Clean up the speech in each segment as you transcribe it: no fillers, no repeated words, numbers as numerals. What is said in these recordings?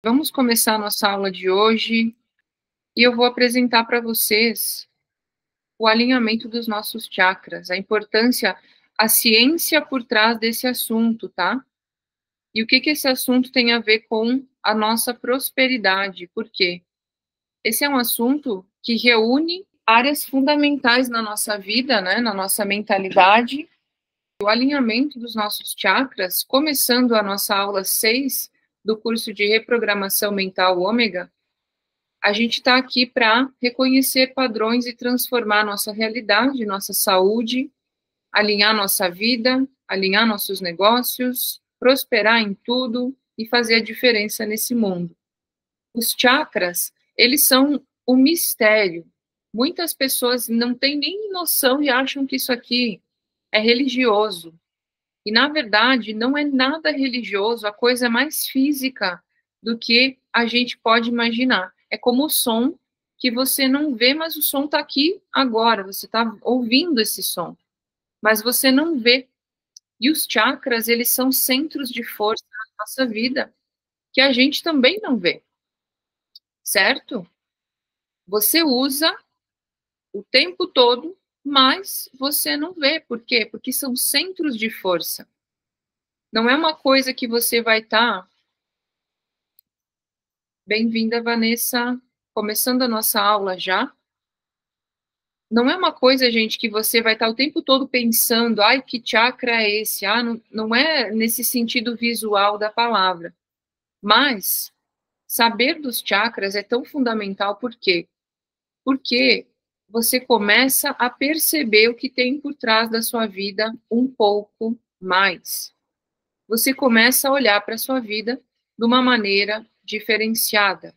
Vamos começar a nossa aula de hoje e eu vou apresentar para vocês o alinhamento dos nossos chakras, a importância, a ciência por trás desse assunto, tá? E o que esse assunto tem a ver com a nossa prosperidade? Por quê? Esse é um assunto que reúne áreas fundamentais na nossa vida, né, na nossa mentalidade. O alinhamento dos nossos chakras, começando a nossa aula 6 do curso de reprogramação mental ômega, a gente está aqui para reconhecer padrões e transformar nossa realidade, nossa saúde, alinhar nossa vida, alinhar nossos negócios, prosperar em tudo e fazer a diferença nesse mundo. Os chakras, eles são um mistério. Muitas pessoas não têm nem noção e acham que isso aqui é religioso. E, na verdade, não é nada religioso, a coisa é mais física do que a gente pode imaginar. É como o som que você não vê, mas o som está aqui agora, você está ouvindo esse som, mas você não vê. E os chakras, eles são centros de força na nossa vida, que a gente também não vê, certo? Você usa o tempo todo, mas você não vê. Por quê? Porque são centros de força. Não é uma coisa que você vai estar... Bem-vinda, Vanessa. Começando a nossa aula já. Não é uma coisa, gente, que você vai estar o tempo todo pensando, ai, que chakra é esse? Ah, não é nesse sentido visual da palavra. Mas saber dos chakras é tão fundamental, por quê? Porque você começa a perceber o que tem por trás da sua vida um pouco mais. Você começa a olhar para a sua vida de uma maneira diferenciada,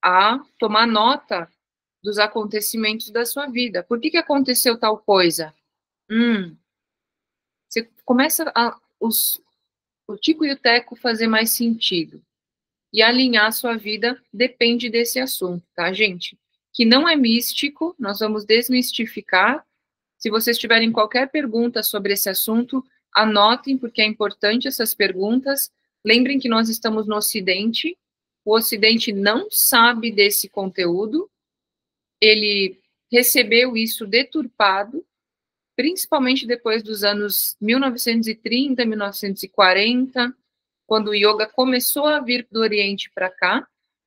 a tomar nota dos acontecimentos da sua vida. Por que aconteceu tal coisa? Você começa o tico e o teco fazer mais sentido. E alinhar a sua vida depende desse assunto, tá, gente? Que não é místico, nós vamos desmistificar. Se vocês tiverem qualquer pergunta sobre esse assunto, anotem, porque é importante essas perguntas. Lembrem que nós estamos no Ocidente, o Ocidente não sabe desse conteúdo, ele recebeu isso deturpado, principalmente depois dos anos 1930, 1940, quando o yoga começou a vir do Oriente para cá.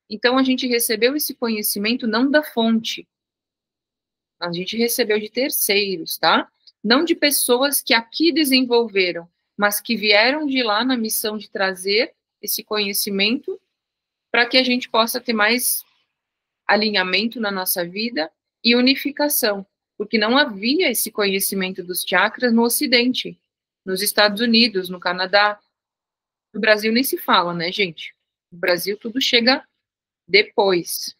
Então, a gente recebeu esse conhecimento não da fonte, a gente recebeu de terceiros, tá? Não de pessoas que aqui desenvolveram, mas que vieram de lá na missão de trazer esse conhecimento para que a gente possa ter mais alinhamento na nossa vida e unificação, porque não havia esse conhecimento dos chakras no Ocidente, nos Estados Unidos, no Canadá. No Brasil nem se fala, né, gente? No Brasil tudo chega depois.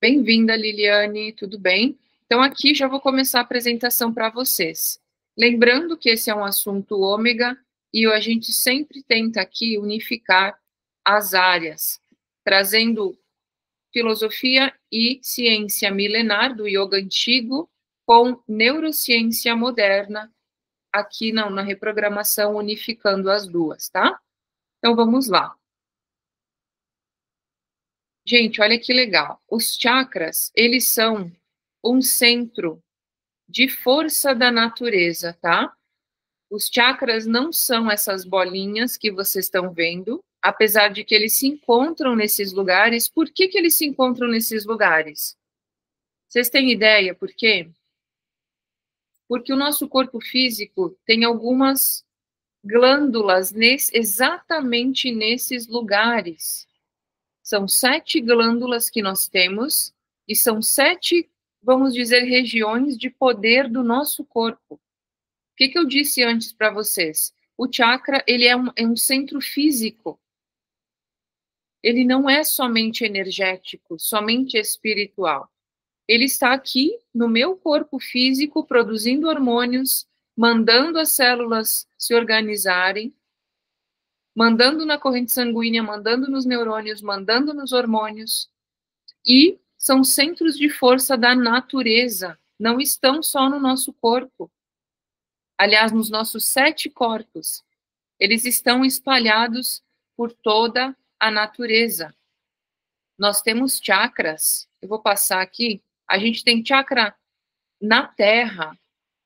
Bem-vinda, Liliane, tudo bem? Então, aqui já vou começar a apresentação para vocês. Lembrando que esse é um assunto ômega e a gente sempre tenta aqui unificar as áreas, trazendo filosofia e ciência milenar do yoga antigo com neurociência moderna aqui na reprogramação, unificando as duas, tá? Então, vamos lá. Gente, olha que legal. Os chakras, eles são um centro de força da natureza, tá? Os chakras não são essas bolinhas que vocês estão vendo, apesar de que eles se encontram nesses lugares. Por que eles se encontram nesses lugares? Vocês têm ideia por quê? Porque o nosso corpo físico tem algumas glândulas exatamente nesses lugares. São 7 glândulas que nós temos e são 7, vamos dizer, regiões de poder do nosso corpo. O que eu disse antes para vocês? O chakra, ele é um centro físico. Ele não é somente energético, somente espiritual. Ele está aqui no meu corpo físico, produzindo hormônios, mandando as células se organizarem, mandando na corrente sanguínea, mandando nos neurônios, mandando nos hormônios. E são centros de força da natureza, não estão só no nosso corpo. Aliás, nos nossos 7 corpos. Eles estão espalhados por toda a natureza. Nós temos chakras, eu vou passar aqui, a gente tem chakra na terra,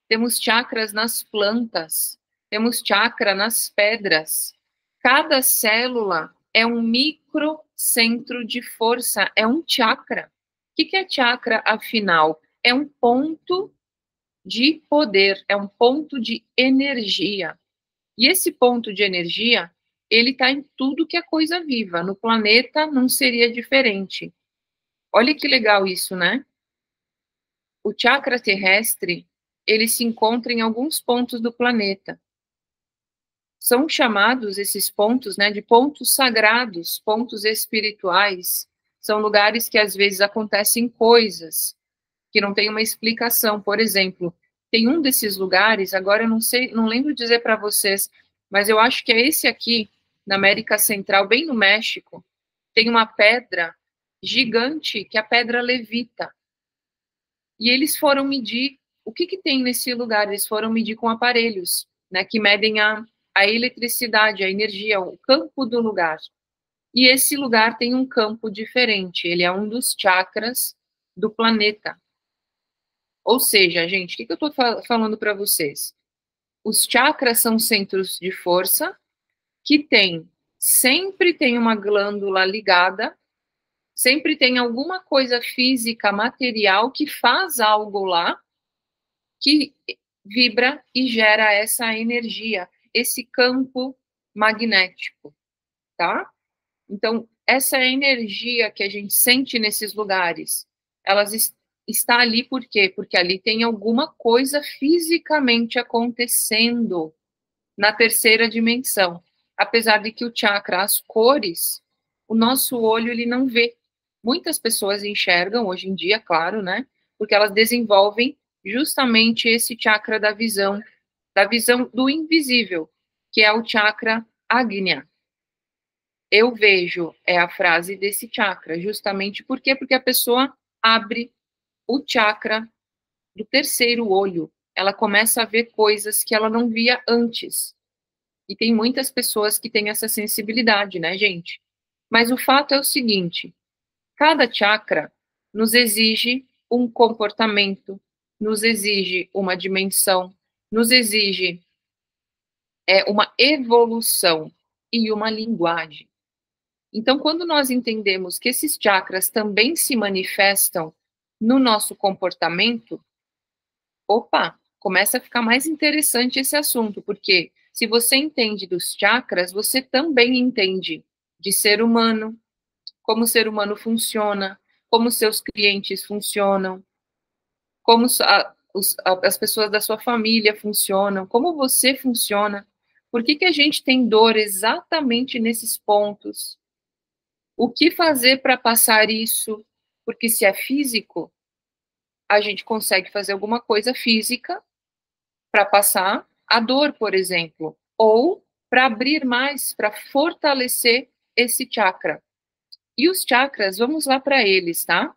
temos chakras nas plantas, temos chakra nas pedras. Cada célula é um microcentro de força, é um chakra. O que é chakra, afinal? É um ponto de poder, é um ponto de energia. E esse ponto de energia, ele está em tudo que é coisa viva. No planeta não seria diferente. Olha que legal isso, né? O chakra terrestre, ele se encontra em alguns pontos do planeta. São chamados esses pontos, né, de pontos sagrados, pontos espirituais. São lugares que às vezes acontecem coisas que não tem uma explicação. Por exemplo, tem um desses lugares, agora eu não sei, não lembro dizer para vocês, mas eu acho que é esse aqui, na América Central, bem no México, tem uma pedra gigante, que é a pedra levita. E eles foram medir o que tem nesse lugar. Eles foram medir com aparelhos, né, que medem a eletricidade, a energia, o campo do lugar. E esse lugar tem um campo diferente. Ele é um dos chakras do planeta. Ou seja, gente, o que eu estou falando para vocês? Os chakras são centros de força que sempre tem uma glândula ligada, sempre tem alguma coisa física, material, que faz algo lá, que vibra e gera essa energia, esse campo magnético, tá? Então, essa energia que a gente sente nesses lugares, elas está ali por quê? Porque ali tem alguma coisa fisicamente acontecendo na terceira dimensão. Apesar de que o chakra, as cores, o nosso olho ele não vê. Muitas pessoas enxergam hoje em dia, claro, né? Porque elas desenvolvem justamente esse chakra da visão do invisível, que é o chakra Agnya. Eu vejo, é a frase desse chakra, justamente por quê? Porque a pessoa abre o chakra do terceiro olho, ela começa a ver coisas que ela não via antes. E tem muitas pessoas que têm essa sensibilidade, né, gente? Mas o fato é o seguinte, cada chakra nos exige um comportamento, nos exige uma dimensão, nos exige uma evolução e uma linguagem. Então, quando nós entendemos que esses chakras também se manifestam no nosso comportamento, opa, começa a ficar mais interessante esse assunto, porque se você entende dos chakras, você também entende de ser humano, como o ser humano funciona, como seus clientes funcionam, como as pessoas da sua família funcionam, como você funciona, por que a gente tem dor exatamente nesses pontos, o que fazer para passar isso, porque se é físico, a gente consegue fazer alguma coisa física para passar a dor, por exemplo, ou para abrir mais, para fortalecer esse chakra. E os chakras, vamos lá para eles, tá?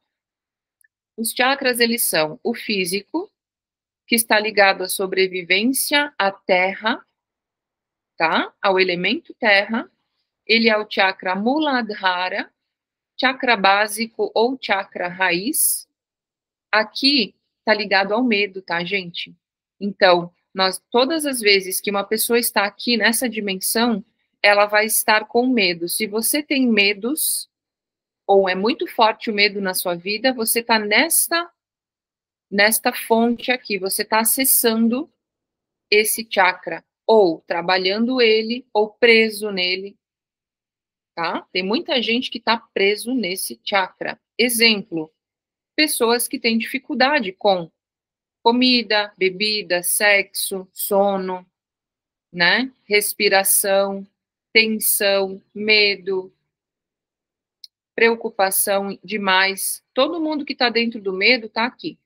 Os chakras, eles são o físico, que está ligado à sobrevivência, à terra, tá? Ao elemento terra. Ele é o chakra Muladhara, chakra básico ou chakra raiz. Aqui está ligado ao medo, tá, gente? Então, todas as vezes que uma pessoa está aqui nessa dimensão, ela vai estar com medo. Se você tem medos, ou é muito forte o medo na sua vida, você está nesta fonte aqui, você está acessando esse chakra, ou trabalhando ele, ou preso nele, tá? Tem muita gente que está preso nesse chakra. Exemplo, pessoas que têm dificuldade com comida, bebida, sexo, sono, né? Respiração, tensão, medo, preocupação demais. Todo mundo que está dentro do medo está aqui.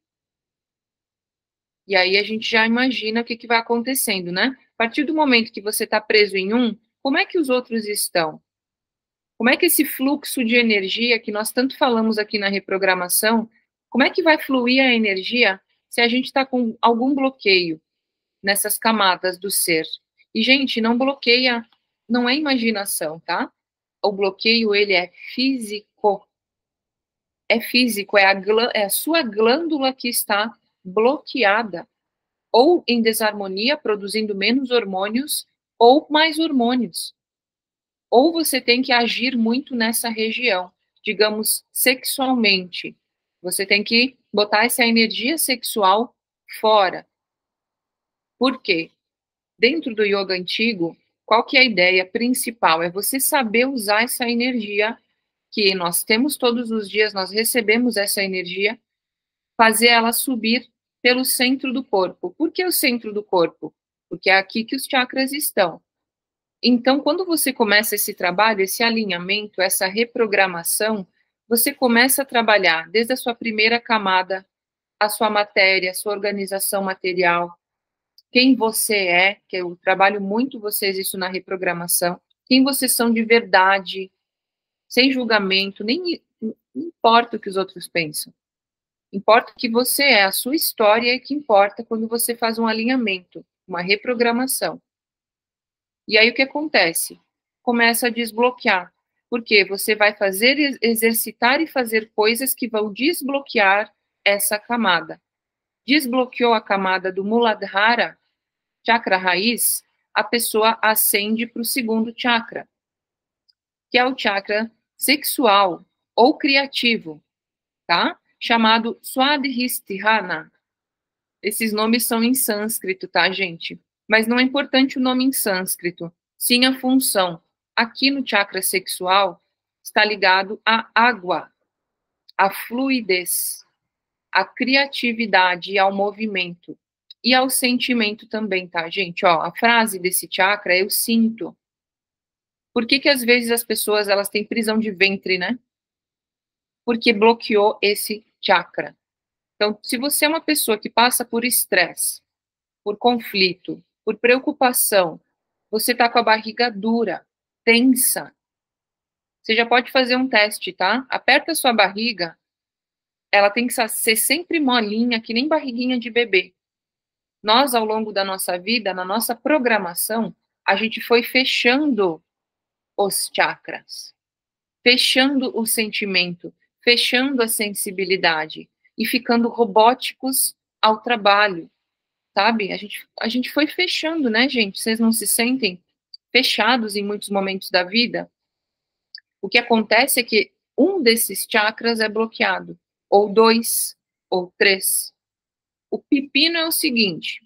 E aí a gente já imagina o que vai acontecendo, né? A partir do momento que você está preso em um, como é que os outros estão? Como é que esse fluxo de energia que nós tanto falamos aqui na reprogramação, como é que vai fluir a energia se a gente está com algum bloqueio nessas camadas do ser? E, gente, não bloqueia, não é imaginação, tá? o bloqueio, ele é físico. É físico, é a sua glândula que está bloqueada, ou em desarmonia, produzindo menos hormônios, ou mais hormônios. Ou você tem que agir muito nessa região, digamos, sexualmente. Você tem que botar essa energia sexual fora. Por quê? Dentro do yoga antigo, qual que é a ideia principal? É você saber usar essa energia que nós temos todos os dias, nós recebemos essa energia, fazer ela subir pelo centro do corpo. Por que o centro do corpo? Porque é aqui que os chakras estão. Então, quando você começa esse trabalho, esse alinhamento, essa reprogramação, você começa a trabalhar desde a sua primeira camada, a sua matéria, a sua organização material, quem você é, que eu trabalho muito vocês isso na reprogramação, quem vocês são de verdade, sem julgamento, nem importa o que os outros pensam. Importa o que você é, a sua história é que importa quando você faz um alinhamento, uma reprogramação. E aí o que acontece? Começa a desbloquear, porque você vai fazer, exercitar e fazer coisas que vão desbloquear essa camada. Desbloqueou a camada do Muladhara, chakra raiz, a pessoa ascende para o segundo chakra, que é o chakra sexual ou criativo, tá? Chamado Swadhisthana. Esses nomes são em sânscrito, tá, gente? Mas não é importante o nome em sânscrito, sim a função. Aqui no chakra sexual está ligado à água, à fluidez, à criatividade e ao movimento. E ao sentimento também, tá, gente? Ó, a frase desse chakra é eu sinto. Por que às vezes as pessoas elas têm prisão de ventre, né? Porque bloqueou esse chakra. Então, se você é uma pessoa que passa por estresse, por conflito, por preocupação, você está com a barriga dura, tensa, você já pode fazer um teste, tá? Aperta a sua barriga, ela tem que ser sempre molinha, que nem barriguinha de bebê. Nós, ao longo da nossa vida, na nossa programação, a gente foi fechando os chakras, fechando o sentimento, fechando a sensibilidade e ficando robóticos ao trabalho, sabe? A gente foi fechando, né, gente? Vocês não se sentem fechados em muitos momentos da vida? O que acontece é que um desses chakras é bloqueado, ou dois, ou três. O pepino é o seguinte,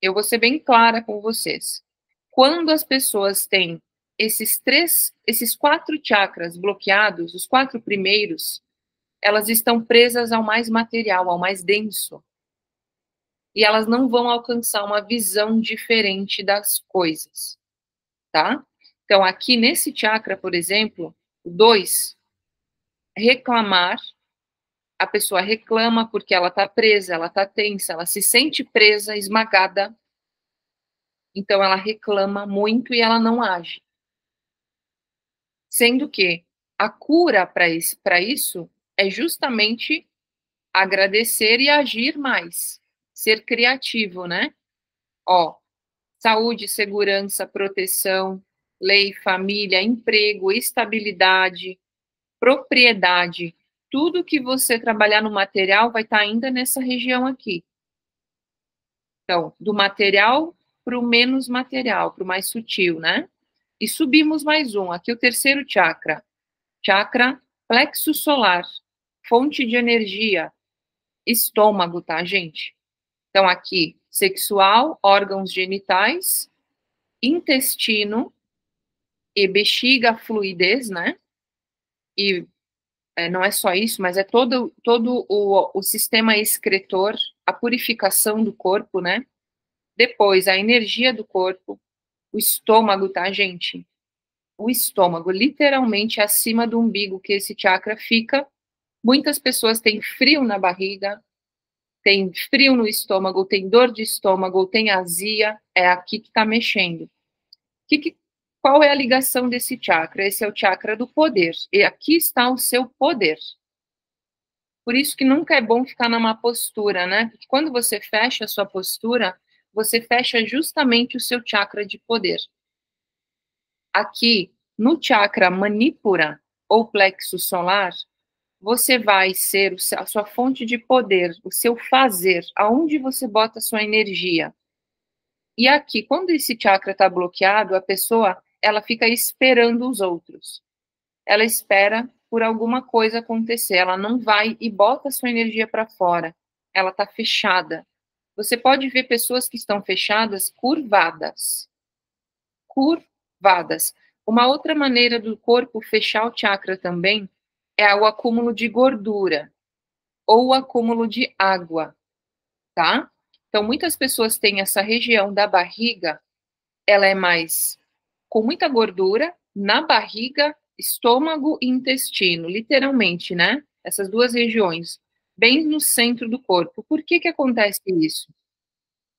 eu vou ser bem clara com vocês. Quando as pessoas têm esses 4 chakras bloqueados, os 4 primeiros, elas estão presas ao mais material, ao mais denso. E elas não vão alcançar uma visão diferente das coisas, tá? Então, aqui nesse chakra, por exemplo, o 2, reclamar, a pessoa reclama porque ela está presa, ela está tensa, ela se sente presa, esmagada, então ela reclama muito e ela não age. Sendo que a cura para isso é justamente agradecer e agir mais, ser criativo, né? Ó, saúde, segurança, proteção, lei, família, emprego, estabilidade, propriedade, tudo que você trabalhar no material vai estar ainda nessa região aqui. Então, do material para o menos material, para o mais sutil, né? E subimos mais um, aqui o terceiro chakra, chakra plexo solar, fonte de energia, estômago, tá, gente? Então, aqui, sexual, órgãos genitais, intestino e bexiga, fluidez, né? E não é só isso, mas é todo o sistema excretor, a purificação do corpo, né? Depois, a energia do corpo, o estômago, tá, gente? O estômago, literalmente acima do umbigo que esse chakra fica. Muitas pessoas têm frio na barriga, tem frio no estômago, tem dor de estômago, tem azia, é aqui que está mexendo. Qual é a ligação desse chakra? Esse é o chakra do poder, e aqui está o seu poder. Por isso que nunca é bom ficar numa postura, né? Porque quando você fecha a sua postura, você fecha justamente o seu chakra de poder. Aqui No chakra Manipura, ou plexo solar, você vai ser a sua fonte de poder, o seu fazer, aonde você bota a sua energia. E aqui, quando esse chakra está bloqueado, a pessoa, ela fica esperando os outros. Ela espera por alguma coisa acontecer, ela não vai e bota a sua energia para fora. Ela está fechada. Você pode ver pessoas que estão fechadas, curvadas. Curvadas. Uma outra maneira do corpo fechar o chakra também é o acúmulo de gordura ou o acúmulo de água, tá? Então, muitas pessoas têm essa região da barriga, ela é mais com muita gordura na barriga, estômago e intestino, literalmente, né? Essas duas regiões, bem no centro do corpo. Por que que acontece isso?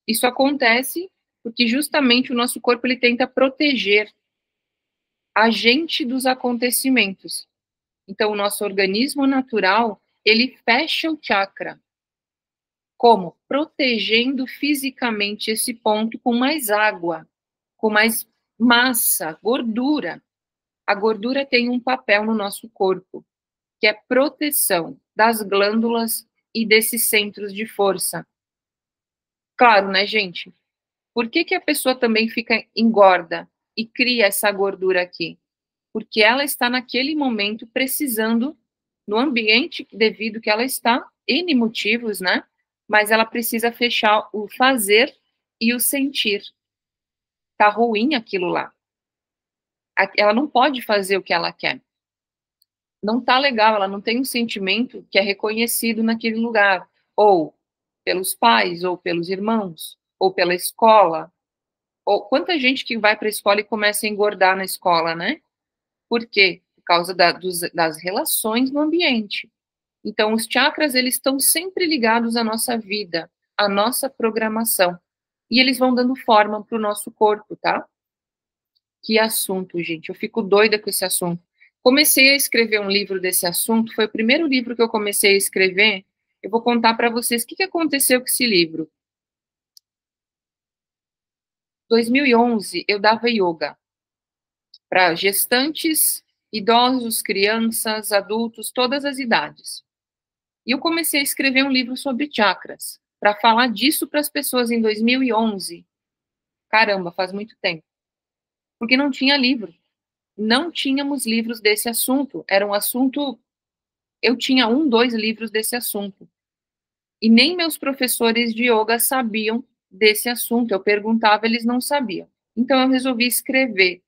Isso acontece porque justamente o nosso corpo ele tenta proteger a gente dos acontecimentos. Então, o nosso organismo natural, ele fecha o chakra. Como? Protegendo fisicamente esse ponto com mais água, com mais massa, gordura. A gordura tem um papel no nosso corpo, que é proteção das glândulas e desses centros de força. Claro, né, gente? Por que que a pessoa também fica engorda e cria essa gordura aqui? Porque ela está naquele momento precisando, no ambiente devido que ela está, N motivos, né? Mas ela precisa fechar o fazer e o sentir. Tá ruim aquilo lá. Ela não pode fazer o que ela quer. Não tá legal, ela não tem um sentimento que é reconhecido naquele lugar. Ou pelos pais, ou pelos irmãos, ou pela escola. Ou quanta gente que vai para a escola e começa a engordar na escola, né? Por quê? Por causa das relações no ambiente. Então, os chakras, eles estão sempre ligados à nossa vida, à nossa programação. E eles vão dando forma para o nosso corpo, tá? Que assunto, gente. Eu fico doida com esse assunto. Comecei a escrever um livro desse assunto, foi o primeiro livro que eu comecei a escrever. Eu vou contar para vocês o que aconteceu com esse livro. 2011, eu dava yoga para gestantes, idosos, crianças, adultos, todas as idades. E eu comecei a escrever um livro sobre chakras, para falar disso para as pessoas em 2011. Caramba, faz muito tempo. Porque não tinha livro. Não tínhamos livros desse assunto. Era um assunto. Eu tinha 2 livros desse assunto. E nem meus professores de yoga sabiam desse assunto. Eu perguntava, eles não sabiam. Então eu resolvi escrever,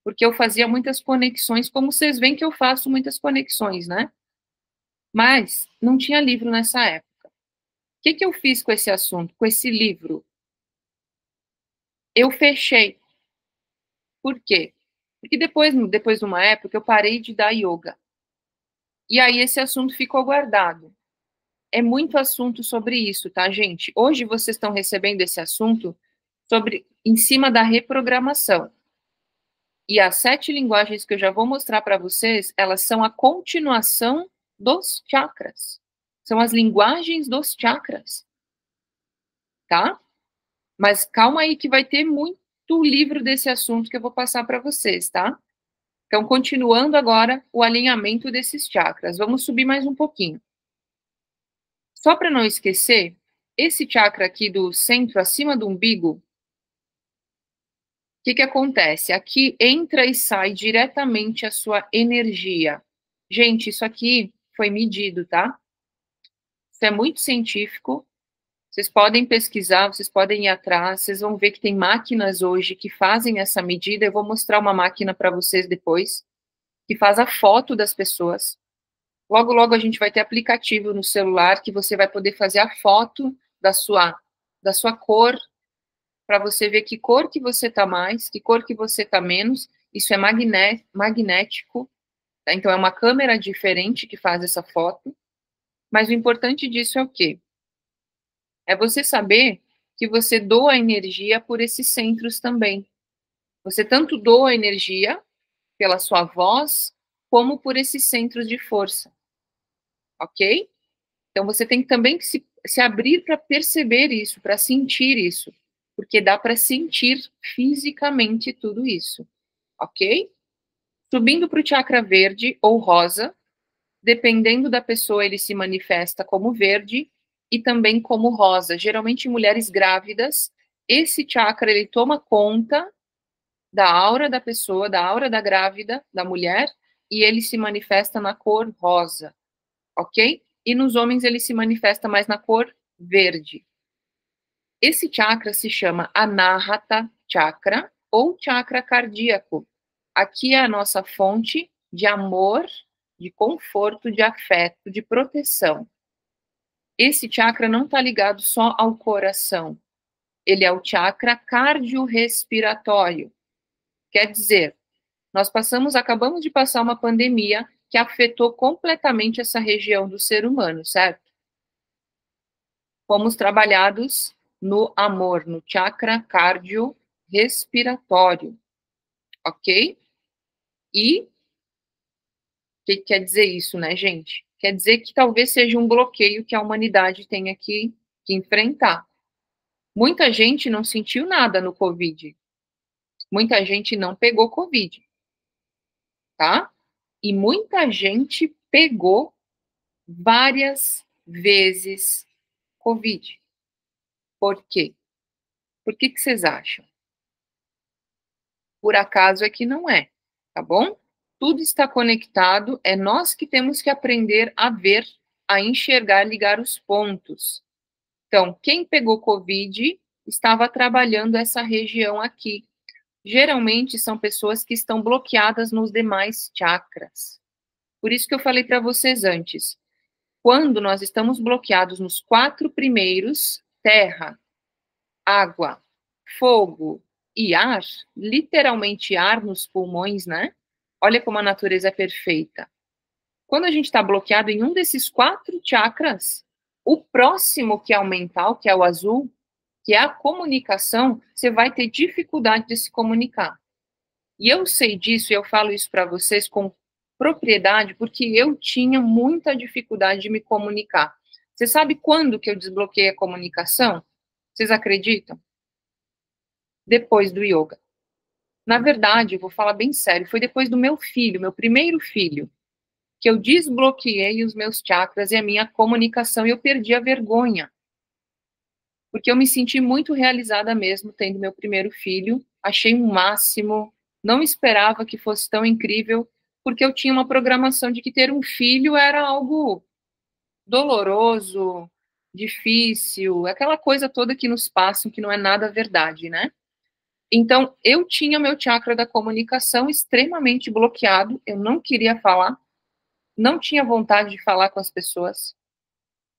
porque eu fazia muitas conexões, como vocês veem que eu faço muitas conexões, né? Mas não tinha livro nessa época. O que eu fiz com esse assunto, com esse livro? Eu fechei. Por quê? Porque depois de uma época, eu parei de dar yoga. E aí esse assunto ficou guardado. É muito assunto sobre isso, tá, gente? Hoje vocês estão recebendo esse assunto em cima da reprogramação. E as 7 linguagens que eu já vou mostrar para vocês, elas são a continuação dos chakras. São as linguagens dos chakras. Tá? Mas calma aí que vai ter muito livro desse assunto que eu vou passar para vocês, tá? Então, continuando agora o alinhamento desses chakras. Vamos subir mais um pouquinho. Só para não esquecer, esse chakra aqui do centro, acima do umbigo, o que acontece? Aqui entra e sai diretamente a sua energia. Gente, isso aqui foi medido, tá? Isso é muito científico. Vocês podem pesquisar, vocês podem ir atrás, vocês vão ver que tem máquinas hoje que fazem essa medida. Eu vou mostrar uma máquina para vocês depois, que faz a foto das pessoas. Logo, logo a gente vai ter aplicativo no celular que você vai poder fazer a foto da sua cor, para você ver que cor que você está mais, que cor que você está menos. Isso é magnético, tá? Então é uma câmera diferente que faz essa foto. Mas o importante disso é o quê? É você saber que você doa energia por esses centros também. Você tanto doa energia pela sua voz, como por esses centros de força. Ok? Então você tem também que se abrir para perceber isso, para sentir isso. Porque dá para sentir fisicamente tudo isso. Ok? Subindo para o chakra verde ou rosa, dependendo da pessoa, ele se manifesta como verde e também como rosa. Geralmente, em mulheres grávidas, esse chakra ele toma conta da aura da pessoa, da aura da grávida, da mulher, e ele se manifesta na cor rosa, ok? E nos homens ele se manifesta mais na cor verde. Esse chakra se chama Anahata Chakra ou chakra cardíaco. Aqui é a nossa fonte de amor, de conforto, de afeto, de proteção. Esse chakra não está ligado só ao coração. Ele é o chakra cardiorrespiratório. Quer dizer, acabamos de passar uma pandemia que afetou completamente essa região do ser humano, certo? Fomos trabalhados no amor, no chakra cardiorrespiratório, ok? E o que quer dizer isso, né, gente? Quer dizer que talvez seja um bloqueio que a humanidade tenha que enfrentar. Muita gente não sentiu nada no Covid. Muita gente não pegou Covid, tá? E muita gente pegou várias vezes Covid. Por quê? Por que vocês acham? Por acaso é que não é, tá bom? Tudo está conectado, é nós que temos que aprender a ver, a enxergar, ligar os pontos. Então, quem pegou Covid estava trabalhando essa região aqui. Geralmente são pessoas que estão bloqueadas nos demais chakras. Por isso que eu falei para vocês antes. Quando nós estamos bloqueados nos 4 primeiros, terra, água, fogo e ar, literalmente ar nos pulmões, né? Olha como a natureza é perfeita. Quando a gente está bloqueado em um desses 4 chakras, o próximo que é o mental, que é o azul, que é a comunicação, você vai ter dificuldade de se comunicar. E eu sei disso, e eu falo isso para vocês com propriedade, porque eu tinha muita dificuldade de me comunicar. Você sabe quando que eu desbloqueei a comunicação? Vocês acreditam? Depois do yoga. Na verdade, eu vou falar bem sério, foi depois do meu filho, meu primeiro filho, que eu desbloqueei os meus chakras e a minha comunicação e eu perdi a vergonha. Porque eu me senti muito realizada mesmo tendo meu primeiro filho, achei um máximo, não esperava que fosse tão incrível, porque eu tinha uma programação de que ter um filho era algo doloroso, difícil, aquela coisa toda que nos passam, que não é nada verdade, né? Então, eu tinha meu chakra da comunicação extremamente bloqueado, eu não queria falar, não tinha vontade de falar com as pessoas,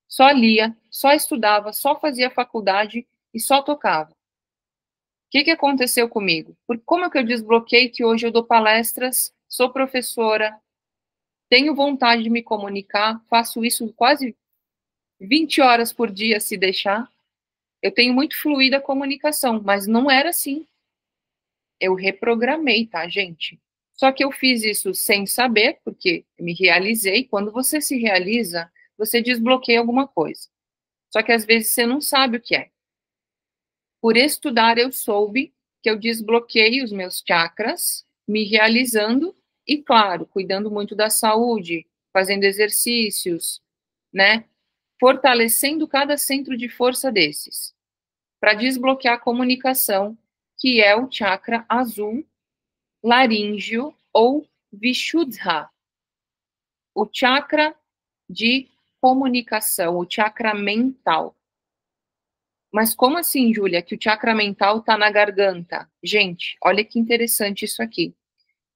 só lia, só estudava, só fazia faculdade e só tocava. O que aconteceu comigo? Como é que eu desbloqueei que hoje eu dou palestras, sou professora, tenho vontade de me comunicar, faço isso quase 20 horas por dia, se deixar. Eu tenho muito fluida a comunicação, mas não era assim. Eu reprogramei, tá, gente? Só que eu fiz isso sem saber, porque me realizei. Quando você se realiza, você desbloqueia alguma coisa. Só que às vezes você não sabe o que é. Por estudar, eu soube que eu desbloqueei os meus chakras, me realizando e, claro, cuidando muito da saúde, fazendo exercícios, né? Fortalecendo cada centro de força desses, para desbloquear a comunicação, que é o chakra azul, laríngeo ou Vishuddha, o chakra de comunicação, o chakra mental. Mas como assim, Júlia, que o chakra mental está na garganta? Gente, olha que interessante isso aqui.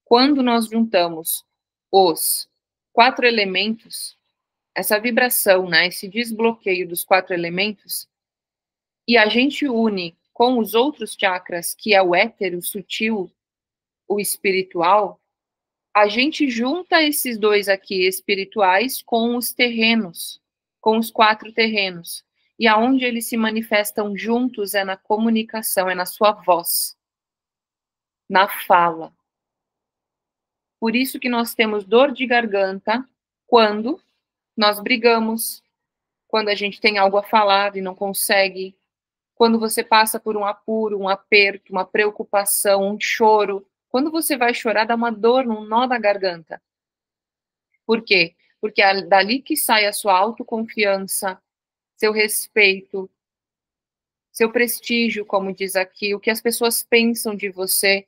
Quando nós juntamos os 4 elementos, essa vibração, né, esse desbloqueio dos 4 elementos, e a gente une com os outros chakras, que é o éter, o sutil, o espiritual, a gente junta esses dois aqui espirituais com os terrenos, com os 4 terrenos. E aonde eles se manifestam juntos é na comunicação, é na sua voz, na fala. Por isso que nós temos dor de garganta quando nós brigamos, quando a gente tem algo a falar e não consegue, quando você passa por um apuro, um aperto, uma preocupação, um choro, Quando você vai chorar, dá uma dor, um nó na garganta. Por quê? Porque é dali que sai a sua autoconfiança, seu respeito, seu prestígio, como diz aqui, o que as pessoas pensam de você.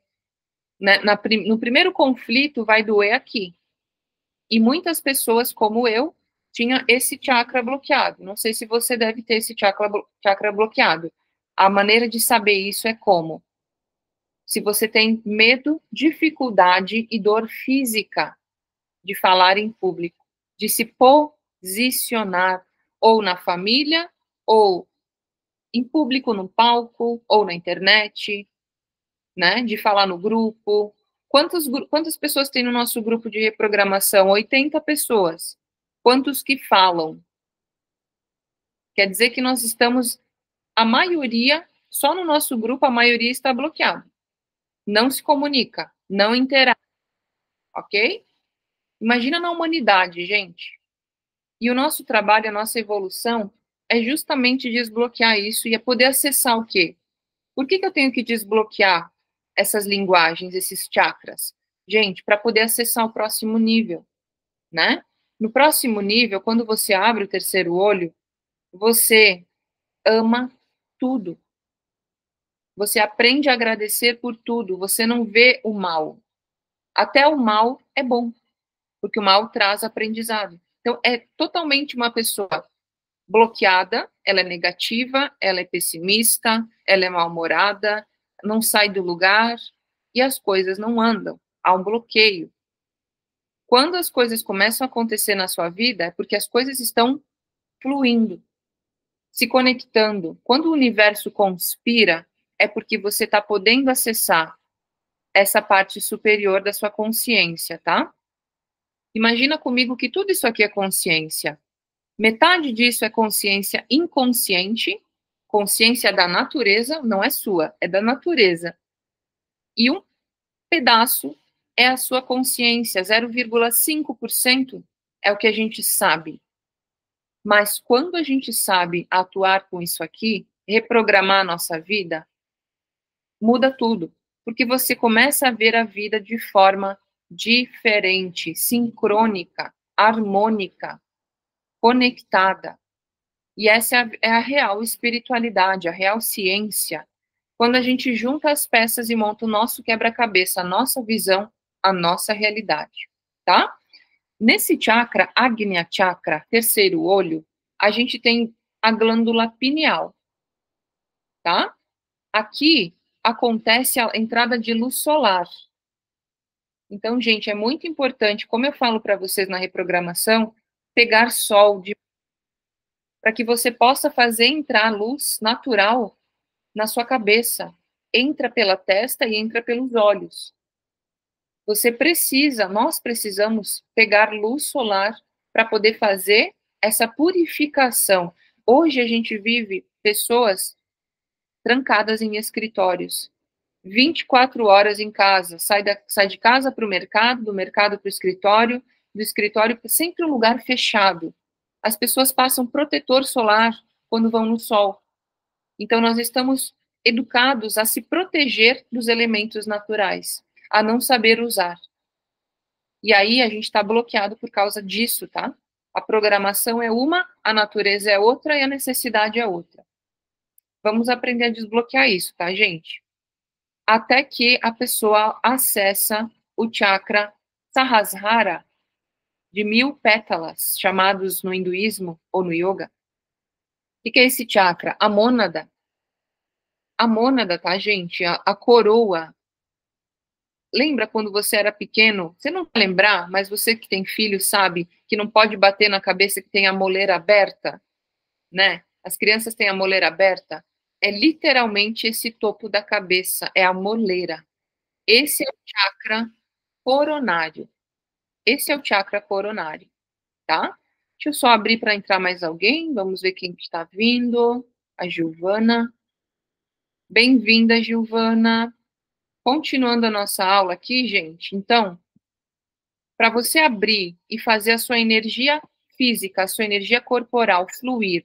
Né? No primeiro conflito vai doer aqui. E muitas pessoas, como eu, tinha esse chakra bloqueado. Não sei se você deve ter esse chakra bloqueado. A maneira de saber isso é como? Se você tem medo, dificuldade e dor física de falar em público, de se posicionar ou na família, ou em público, no palco, ou na internet, né? De falar no grupo. Quantas pessoas tem no nosso grupo de reprogramação? 80 pessoas. Quantos que falam? Quer dizer que nós estamos, a maioria, só no nosso grupo, a maioria está bloqueada. Não se comunica, não interage, ok? Imagina na humanidade, gente. E o nosso trabalho, a nossa evolução, é justamente desbloquear isso e é poder acessar o quê? Por que eu tenho que desbloquear essas linguagens, esses chakras? Gente, para poder acessar o próximo nível, né? No próximo nível, quando você abre o terceiro olho, você ama tudo. Você aprende a agradecer por tudo. Você não vê o mal. Até o mal é bom, porque o mal traz aprendizado. Então, é totalmente uma pessoa bloqueada, ela é negativa, ela é pessimista, ela é mal-humorada, não sai do lugar e as coisas não andam. Há um bloqueio. Quando as coisas começam a acontecer na sua vida, é porque as coisas estão fluindo, se conectando. Quando o universo conspira, é porque você está podendo acessar essa parte superior da sua consciência, tá? Imagina comigo que tudo isso aqui é consciência. Metade disso é consciência inconsciente, consciência da natureza, não é sua, é da natureza. E um pedaço é a sua consciência, 0,5% é o que a gente sabe. Mas quando a gente sabe atuar com isso aqui, reprogramar a nossa vida, muda tudo. Porque você começa a ver a vida de forma diferente, sincrônica, harmônica, conectada. E essa é a real espiritualidade, a real ciência. Quando a gente junta as peças e monta o nosso quebra-cabeça, a nossa visão, a nossa realidade, tá? Nesse chakra, Agnya Chakra, terceiro olho, a gente tem a glândula pineal, tá? Aqui acontece a entrada de luz solar. Então, gente, é muito importante, como eu falo para vocês na reprogramação, pegar sol para que você possa fazer entrar luz natural na sua cabeça. Entra pela testa e entra pelos olhos. Você precisa, nós precisamos pegar luz solar para poder fazer essa purificação. Hoje a gente vive pessoas trancadas em escritórios, 24 horas em casa, sai de casa para o mercado, do mercado para o escritório, do escritório sempre um lugar fechado. As pessoas passam protetor solar quando vão no sol. Então nós estamos educados a se proteger dos elementos naturais, a não saber usar. E aí a gente está bloqueado por causa disso, tá? A programação é uma, a natureza é outra e a necessidade é outra. Vamos aprender a desbloquear isso, tá, gente? Até que a pessoa acessa o chakra Sahasrara, de 1000 pétalas, chamados no hinduísmo ou no yoga. O que é esse chakra? A mônada. A mônada, tá, gente? A coroa. Lembra quando você era pequeno? Você não vai lembrar, mas você que tem filho sabe que não pode bater na cabeça que tem a moleira aberta, né? As crianças têm a moleira aberta. É literalmente esse topo da cabeça, é a moleira. Esse é o chakra coronário. Esse é o chakra coronário, tá? Deixa eu só abrir para entrar mais alguém. Vamos ver quem está vindo. A Giovana. Bem-vinda, Giovana. Continuando a nossa aula aqui, gente. Então, para você abrir e fazer a sua energia física, a sua energia corporal fluir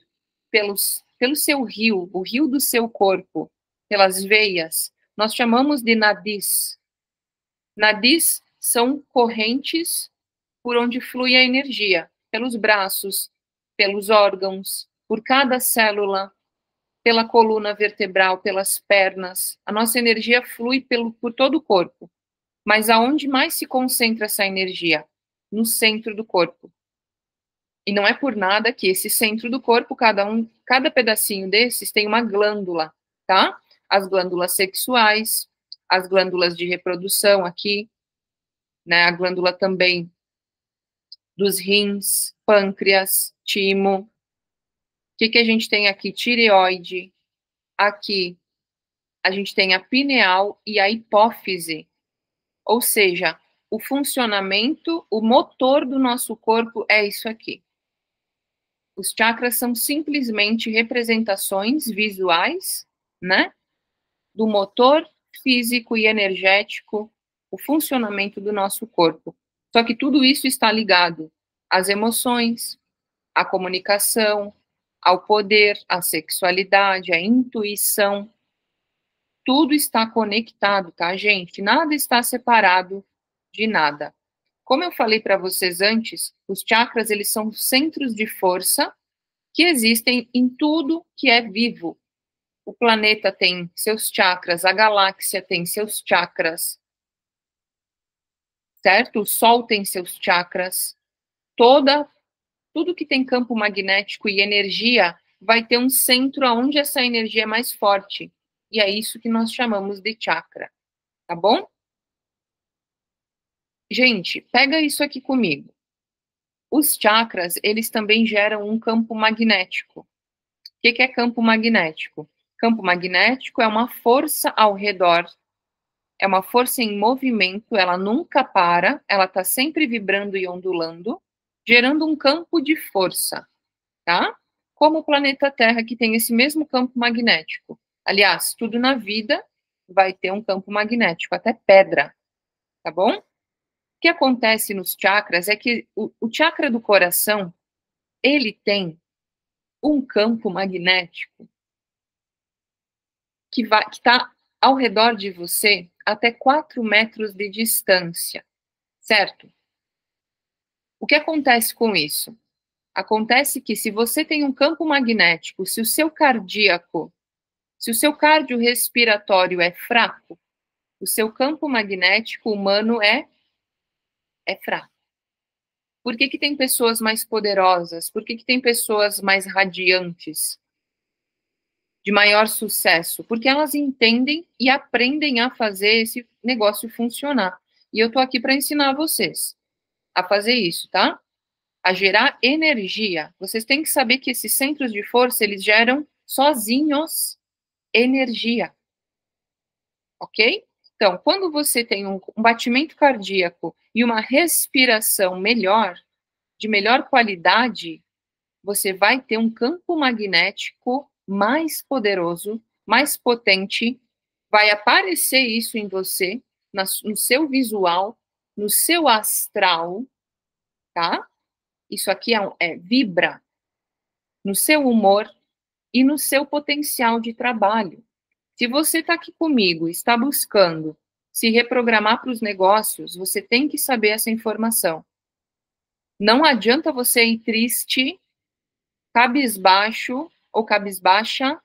pelo seu rio, o rio do seu corpo, pelas veias, nós chamamos de nadis. Nadis são correntes por onde flui a energia, pelos braços, pelos órgãos, por cada célula, pela coluna vertebral, pelas pernas. A nossa energia flui por todo o corpo. Mas aonde mais se concentra essa energia? No centro do corpo. E não é por nada que esse centro do corpo, cada pedacinho desses tem uma glândula, tá? As glândulas sexuais, as glândulas de reprodução aqui, né? A glândula também dos rins, pâncreas, timo. O que a gente tem aqui? Tireoide. Aqui a gente tem a pineal e a hipófise. Ou seja, o funcionamento, o motor do nosso corpo é isso aqui. Os chakras são simplesmente representações visuais, né, do motor físico e energético, o funcionamento do nosso corpo. Só que tudo isso está ligado às emoções, à comunicação, ao poder, à sexualidade, à intuição. Tudo está conectado, tá, gente? Nada está separado de nada. Como eu falei para vocês antes, os chakras, eles são centros de força que existem em tudo que é vivo. O planeta tem seus chakras, a galáxia tem seus chakras, certo? O Sol tem seus chakras. Tudo que tem campo magnético e energia vai ter um centro onde essa energia é mais forte. E é isso que nós chamamos de chakra, tá bom? Gente, pega isso aqui comigo. Os chakras, eles também geram um campo magnético. O que é campo magnético? Campo magnético é uma força ao redor, é uma força em movimento, ela nunca para, ela está sempre vibrando e ondulando, gerando um campo de força, tá? Como o planeta Terra, que tem esse mesmo campo magnético. Aliás, tudo na vida vai ter um campo magnético, até pedra, tá bom? O que acontece nos chakras é que o chakra do coração, ele tem um campo magnético que está ao redor de você até 4 metros de distância, certo? O que acontece com isso? Acontece que se você tem um campo magnético, se o seu cardiorrespiratório é fraco, o seu campo magnético humano é fraco. Por que tem pessoas mais poderosas? Por que tem pessoas mais radiantes? De maior sucesso? Porque elas entendem e aprendem a fazer esse negócio funcionar. E eu tô aqui para ensinar vocês a fazer isso, tá? A gerar energia. Vocês têm que saber que esses centros de força, eles geram sozinhos energia. Ok? Então, quando você tem um batimento cardíaco e uma respiração melhor, de melhor qualidade, você vai ter um campo magnético mais poderoso, mais potente, vai aparecer isso em você, no seu visual, no seu astral, tá? Isso aqui vibra no seu humor e no seu potencial de trabalho. Se você está aqui comigo, está buscando se reprogramar para os negócios, você tem que saber essa informação. Não adianta você ir triste, cabisbaixo ou cabisbaixa,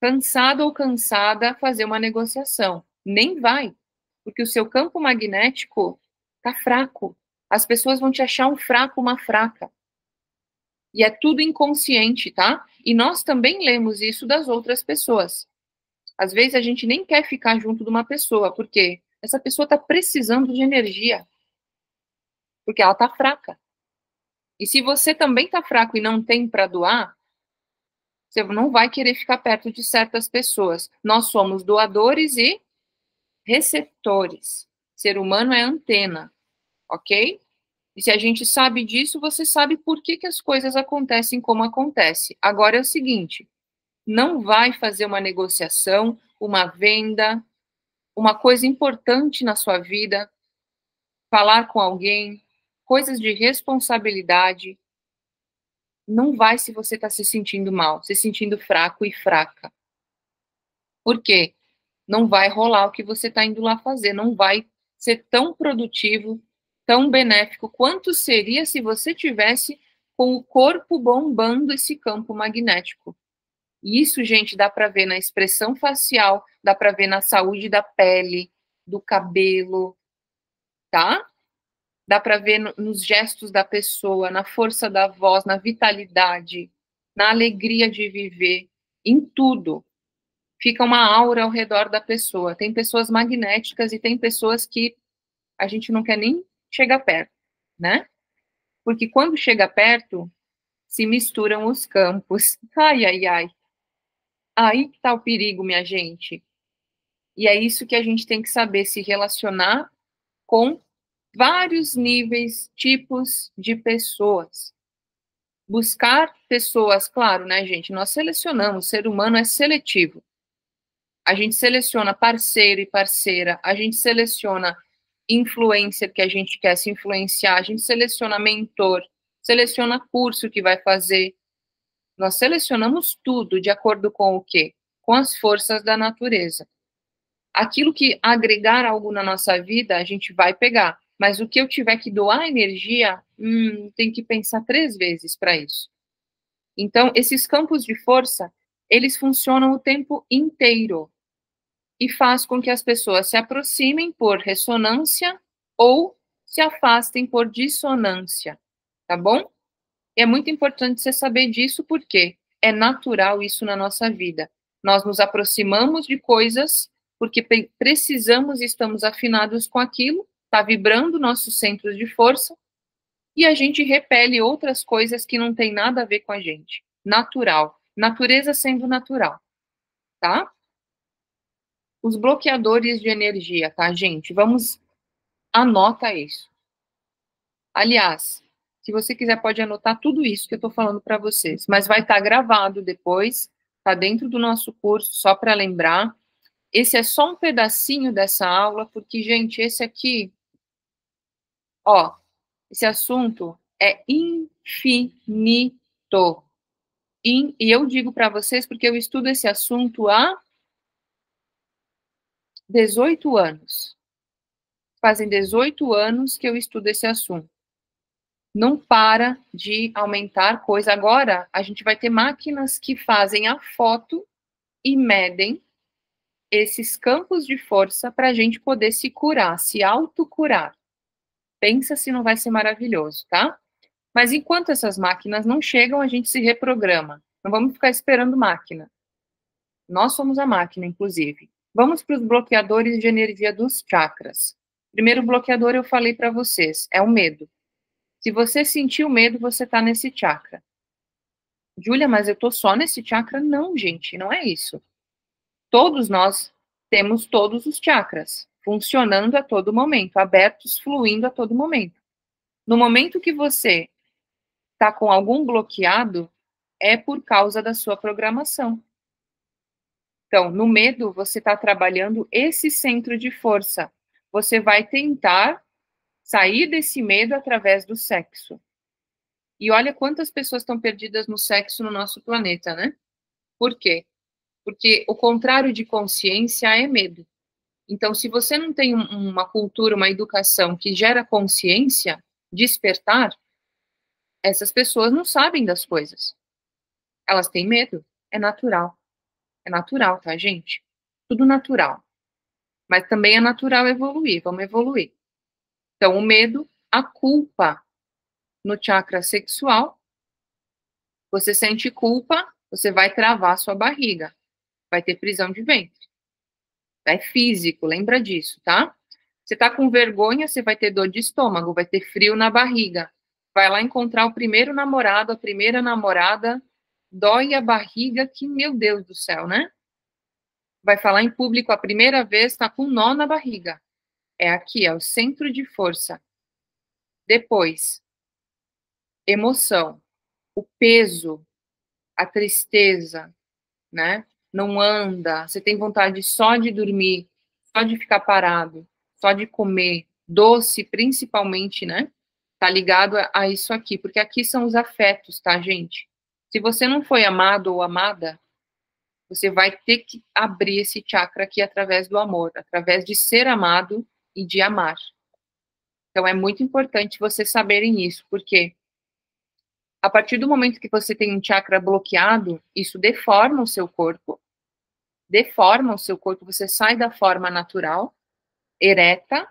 cansado ou cansada, fazer uma negociação. Nem vai, porque o seu campo magnético está fraco. As pessoas vão te achar um fraco, uma fraca. E é tudo inconsciente, tá? E nós também lemos isso das outras pessoas. Às vezes a gente nem quer ficar junto de uma pessoa, porque essa pessoa está precisando de energia. Porque ela está fraca. E se você também está fraco e não tem para doar, você não vai querer ficar perto de certas pessoas. Nós somos doadores e receptores. Ser humano é antena, ok? E se a gente sabe disso, você sabe por que as coisas acontecem como acontece. Agora é o seguinte, não vai fazer uma negociação, uma venda, uma coisa importante na sua vida, falar com alguém, coisas de responsabilidade. Não vai se você está se sentindo mal, se sentindo fraco e fraca. Por quê? Não vai rolar o que você está indo lá fazer, não vai ser tão produtivo, tão benéfico, quanto seria se você tivesse com o corpo bombando esse campo magnético. E isso, gente, dá para ver na expressão facial, dá para ver na saúde da pele, do cabelo, tá? Dá para ver nos gestos da pessoa, na força da voz, na vitalidade, na alegria de viver, em tudo. Fica uma aura ao redor da pessoa. Tem pessoas magnéticas e tem pessoas que a gente não quer nem chegar perto, né? Porque quando chega perto, se misturam os campos. Ai, ai, ai. Aí que tá o perigo, minha gente. E é isso que a gente tem que saber se relacionar com vários níveis, tipos de pessoas. Buscar pessoas, claro, né, gente? Nós selecionamos, o ser humano é seletivo. A gente seleciona parceiro e parceira, a gente seleciona influencer que a gente quer se influenciar, a gente seleciona mentor, seleciona curso que vai fazer. Nós selecionamos tudo de acordo com o quê? Com as forças da natureza. Aquilo que agregar algo na nossa vida, a gente vai pegar. Mas o que eu tiver que doar energia, tem que pensar 3 vezes para isso. Então, esses campos de força, eles funcionam o tempo inteiro e faz com que as pessoas se aproximem por ressonância ou se afastem por dissonância, tá bom? É muito importante você saber disso porque é natural isso na nossa vida. Nós nos aproximamos de coisas porque precisamos e estamos afinados com aquilo, está vibrando nossos centros de força, e a gente repele outras coisas que não tem nada a ver com a gente. Natural. Natureza sendo natural, tá? Os bloqueadores de energia, tá, gente? Vamos, anota isso. Aliás, se você quiser pode anotar tudo isso que eu tô falando para vocês, mas vai estar gravado depois, tá dentro do nosso curso, só para lembrar. Esse é só um pedacinho dessa aula, porque, gente, esse aqui, ó, esse assunto é infinito. E eu digo para vocês porque eu estudo esse assunto há 18 anos. Fazem 18 anos que eu estudo esse assunto. Não para de aumentar coisa. Agora, a gente vai ter máquinas que fazem a foto e medem esses campos de força para a gente poder se curar, se autocurar. Pensa se não vai ser maravilhoso, tá? Mas enquanto essas máquinas não chegam, a gente se reprograma. Não vamos ficar esperando máquina. Nós somos a máquina, inclusive. Vamos para os bloqueadores de energia dos chakras. Primeiro bloqueador eu falei para vocês, é o medo. Se você sentir o medo, você está nesse chakra. Júlia, mas eu tô só nesse chakra? Não, gente, não é isso. Todos nós temos todos os chakras funcionando a todo momento, abertos, fluindo a todo momento. No momento que você está com algum bloqueado, é por causa da sua programação. Então, no medo, você está trabalhando esse centro de força. Você vai tentar sair desse medo através do sexo. E olha quantas pessoas estão perdidas no sexo no nosso planeta, né? Por quê? Porque o contrário de consciência é medo. Então, se você não tem uma cultura, uma educação que gera consciência, despertar, essas pessoas não sabem das coisas. Elas têm medo. É natural. É natural, tá, gente? Tudo natural. Mas também é natural evoluir. Vamos evoluir. Então, o medo, a culpa no chakra sexual. Você sente culpa, você vai travar sua barriga. Vai ter prisão de ventre. É físico, lembra disso, tá? Você tá com vergonha, você vai ter dor de estômago, vai ter frio na barriga. Vai lá encontrar o primeiro namorado, a primeira namorada, dói a barriga, que meu Deus do céu, né? Vai falar em público a primeira vez, tá com nó na barriga. É aqui, é o centro de força. Depois, emoção, o peso, a tristeza, né? Não anda, você tem vontade só de dormir, só de ficar parado, só de comer, doce principalmente, né? Tá ligado a isso aqui, porque aqui são os afetos, tá, gente? Se você não foi amado ou amada, você vai ter que abrir esse chakra aqui através do amor, através de ser amado e de amar. Então, é muito importante vocês saberem isso, porque a partir do momento que você tem um chakra bloqueado, isso deforma o seu corpo, você sai da forma natural, ereta,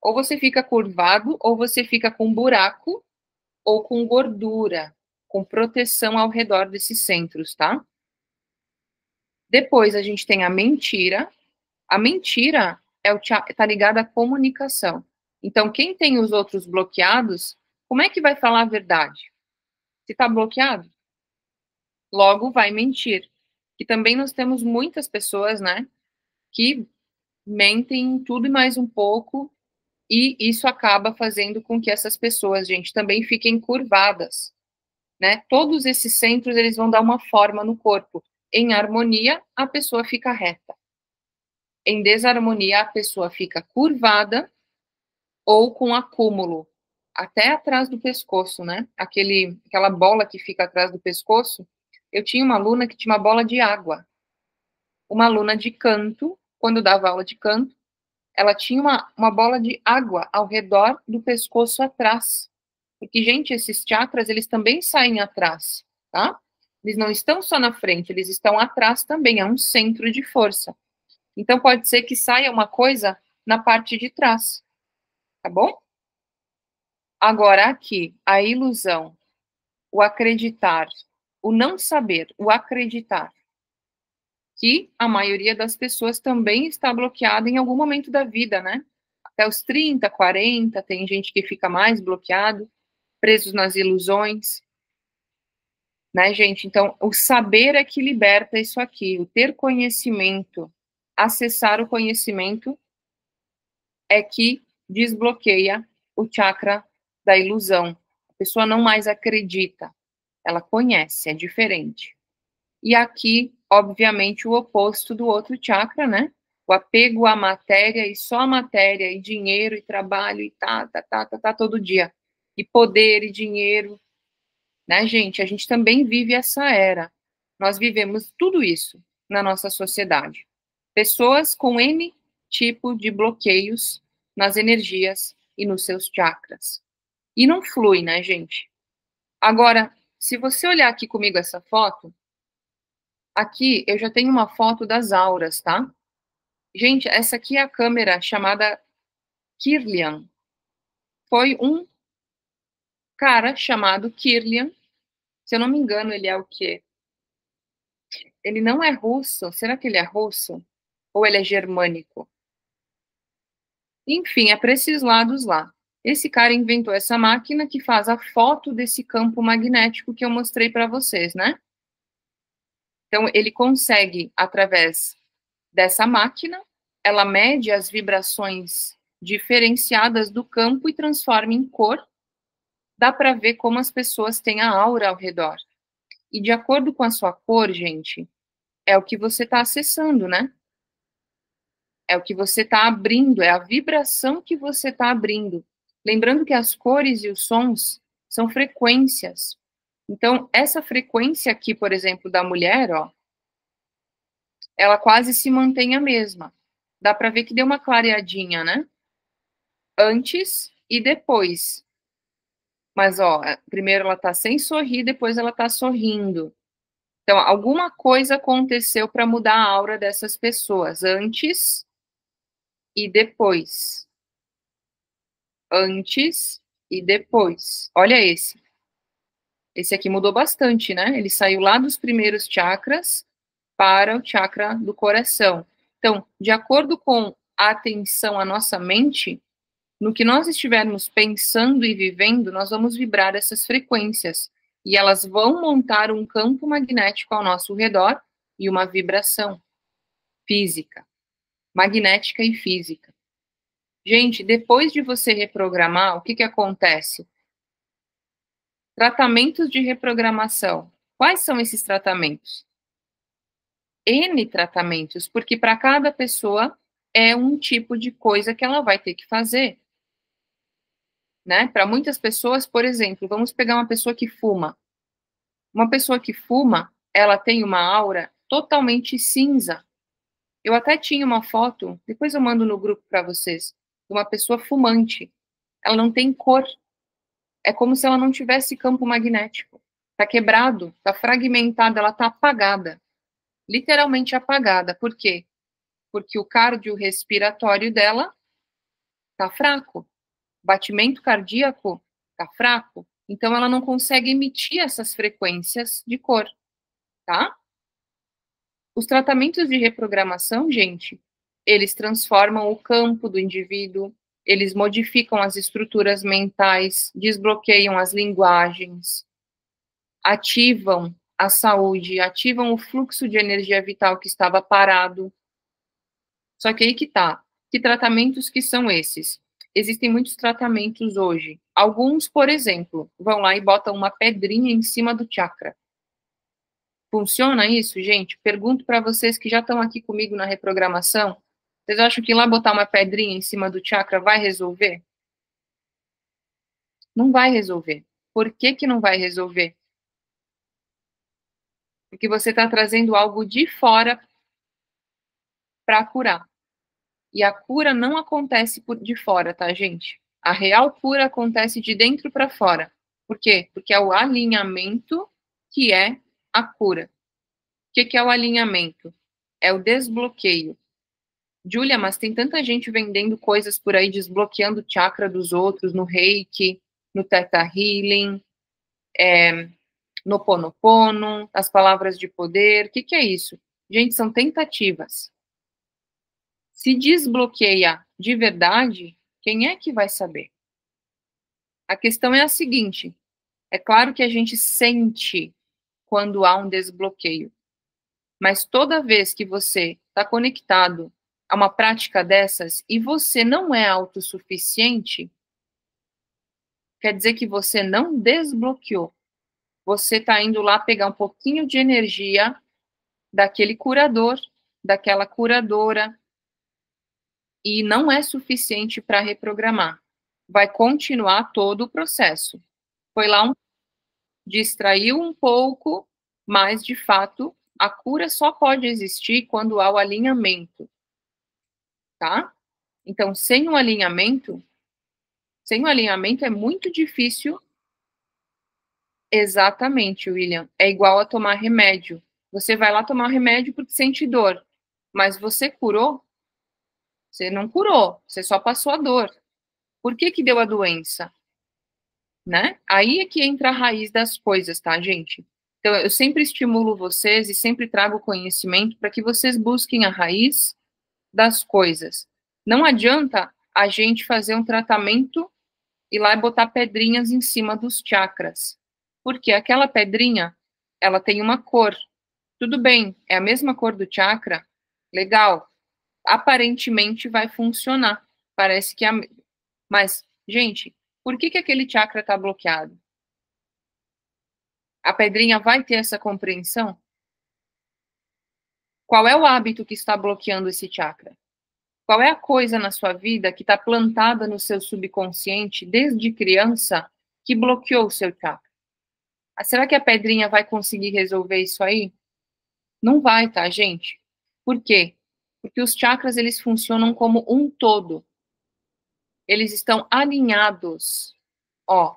ou você fica curvado, ou você fica com buraco, ou com gordura, com proteção ao redor desses centros, tá? Depois a gente tem a mentira. A mentira tá ligada à comunicação. Então, quem tem os outros bloqueados, como é que vai falar a verdade? Se está bloqueado, logo vai mentir. E também nós temos muitas pessoas, né, que mentem tudo e mais um pouco, e isso acaba fazendo com que essas pessoas, gente, também fiquem curvadas, né? Todos esses centros, eles vão dar uma forma no corpo. Em harmonia, a pessoa fica reta. Em desarmonia, a pessoa fica curvada ou com acúmulo, até atrás do pescoço, né? Aquela bola que fica atrás do pescoço. Eu tinha uma aluna que tinha uma bola de água. Uma aluna de canto, quando eu dava aula de canto, ela tinha uma bola de água ao redor do pescoço atrás. Porque, gente, esses chakras, eles também saem atrás, tá? Eles não estão só na frente, eles estão atrás também, é um centro de força. Então, pode ser que saia uma coisa na parte de trás, tá bom? Agora, aqui, a ilusão, o acreditar, o não saber, o acreditar, que a maioria das pessoas também está bloqueada em algum momento da vida, né? Até os 30, 40, tem gente que fica mais bloqueado, presos nas ilusões, né, gente? Então, o saber é que liberta isso aqui, o ter conhecimento, acessar o conhecimento é que desbloqueia o chakra da ilusão. A pessoa não mais acredita, ela conhece, é diferente. E aqui, obviamente, o oposto do outro chakra, né? O apego à matéria e só a matéria, e dinheiro, e trabalho, e tá todo dia. E poder e dinheiro, né, gente? A gente também vive essa era. Nós vivemos tudo isso na nossa sociedade. Pessoas com N tipo de bloqueios nas energias e nos seus chakras. E não flui, né, gente? Agora, se você olhar aqui comigo essa foto, aqui eu já tenho uma foto das auras, tá? Gente, essa aqui é a câmera chamada Kirlian. Foi um cara chamado Kirlian. Se eu não me engano, ele é o quê? Ele não é russo. Será que ele é russo? Ou ele é germânico? Enfim, é para esses lados lá. Esse cara inventou essa máquina que faz a foto desse campo magnético que eu mostrei para vocês, né? Então, ele consegue, através dessa máquina, ela mede as vibrações diferenciadas do campo e transforma em cor. Dá para ver como as pessoas têm a aura ao redor. E de acordo com a sua cor, gente, é o que você está acessando, né? É o que você está abrindo, é a vibração que você está abrindo. Lembrando que as cores e os sons são frequências. Então, essa frequência aqui, por exemplo, da mulher, ó, ela quase se mantém a mesma. Dá para ver que deu uma clareadinha, né? Antes e depois. Mas, ó, primeiro ela tá sem sorrir, depois ela tá sorrindo. Então, alguma coisa aconteceu para mudar a aura dessas pessoas, antes e depois. Antes e depois. Olha esse. Esse aqui mudou bastante, né? Ele saiu lá dos primeiros chakras para o chakra do coração. Então, de acordo com a atenção à nossa mente, no que nós estivermos pensando e vivendo, nós vamos vibrar essas frequências. E elas vão montar um campo magnético ao nosso redor e uma vibração física, magnética e física. Gente, depois de você reprogramar, o que acontece? Tratamentos de reprogramação. Quais são esses tratamentos? N tratamentos, porque para cada pessoa é um tipo de coisa que ela vai ter que fazer. Né? Para muitas pessoas, por exemplo, vamos pegar uma pessoa que fuma. Uma pessoa que fuma, ela tem uma aura totalmente cinza. Eu até tinha uma foto, depois eu mando no grupo para vocês, de uma pessoa fumante. Ela não tem cor. É como se ela não tivesse campo magnético. Está quebrado, está fragmentada, ela está apagada. Literalmente apagada. Por quê? Porque o cardiorrespiratório dela está fraco. O batimento cardíaco está fraco. Então, ela não consegue emitir essas frequências de cor, tá? Os tratamentos de reprogramação, gente, eles transformam o campo do indivíduo, eles modificam as estruturas mentais, desbloqueiam as linguagens, ativam a saúde, ativam o fluxo de energia vital que estava parado. Só que aí que tá. Que tratamentos que são esses? Existem muitos tratamentos hoje. Alguns, por exemplo, vão lá e botam uma pedrinha em cima do chakra. Funciona isso, gente? Pergunto para vocês que já estão aqui comigo na reprogramação. Vocês acham que lá botar uma pedrinha em cima do chakra vai resolver? Não vai resolver. Por que que não vai resolver? Porque você está trazendo algo de fora para curar. E a cura não acontece de fora, tá, gente? A real cura acontece de dentro para fora. Por quê? Porque é o alinhamento que é a cura. O que é o alinhamento? É o desbloqueio. Júlia, mas tem tanta gente vendendo coisas por aí, desbloqueando o chakra dos outros, no Reiki, no Theta Healing, no Ponopono, as palavras de poder. O que é isso? Gente, são tentativas. Se desbloqueia de verdade, quem é que vai saber? A questão é a seguinte: é claro que a gente sente quando há um desbloqueio, mas toda vez que você está conectado a uma prática dessas e você não é autossuficiente, quer dizer que você não desbloqueou. Você está indo lá pegar um pouquinho de energia daquele curador, daquela curadora, e não é suficiente para reprogramar. Vai continuar todo o processo. Foi lá, distraiu um pouco, mas, de fato, a cura só pode existir quando há o alinhamento, tá? Então, sem o alinhamento é muito difícil. Exatamente, William. É igual a tomar remédio. Você vai lá tomar remédio porque sente dor, mas você curou? Você não curou, você só passou a dor. Por que que deu a doença? Né? Aí é que entra a raiz das coisas, tá, gente? Então, eu sempre estimulo vocês e sempre trago conhecimento para que vocês busquem a raiz das coisas. Não adianta a gente fazer um tratamento e lá botar pedrinhas em cima dos chakras, porque aquela pedrinha, ela tem uma cor. Tudo bem, é a mesma cor do chakra, legal. Aparentemente vai funcionar. Parece que mas, gente, por que que aquele chakra está bloqueado? A pedrinha vai ter essa compreensão? Qual é o hábito que está bloqueando esse chakra? Qual é a coisa na sua vida que está plantada no seu subconsciente desde criança que bloqueou o seu chakra? Será que a pedrinha vai conseguir resolver isso aí? Não vai, tá, gente? Por quê? Porque os chakras, eles funcionam como um todo. Eles estão alinhados. Ó,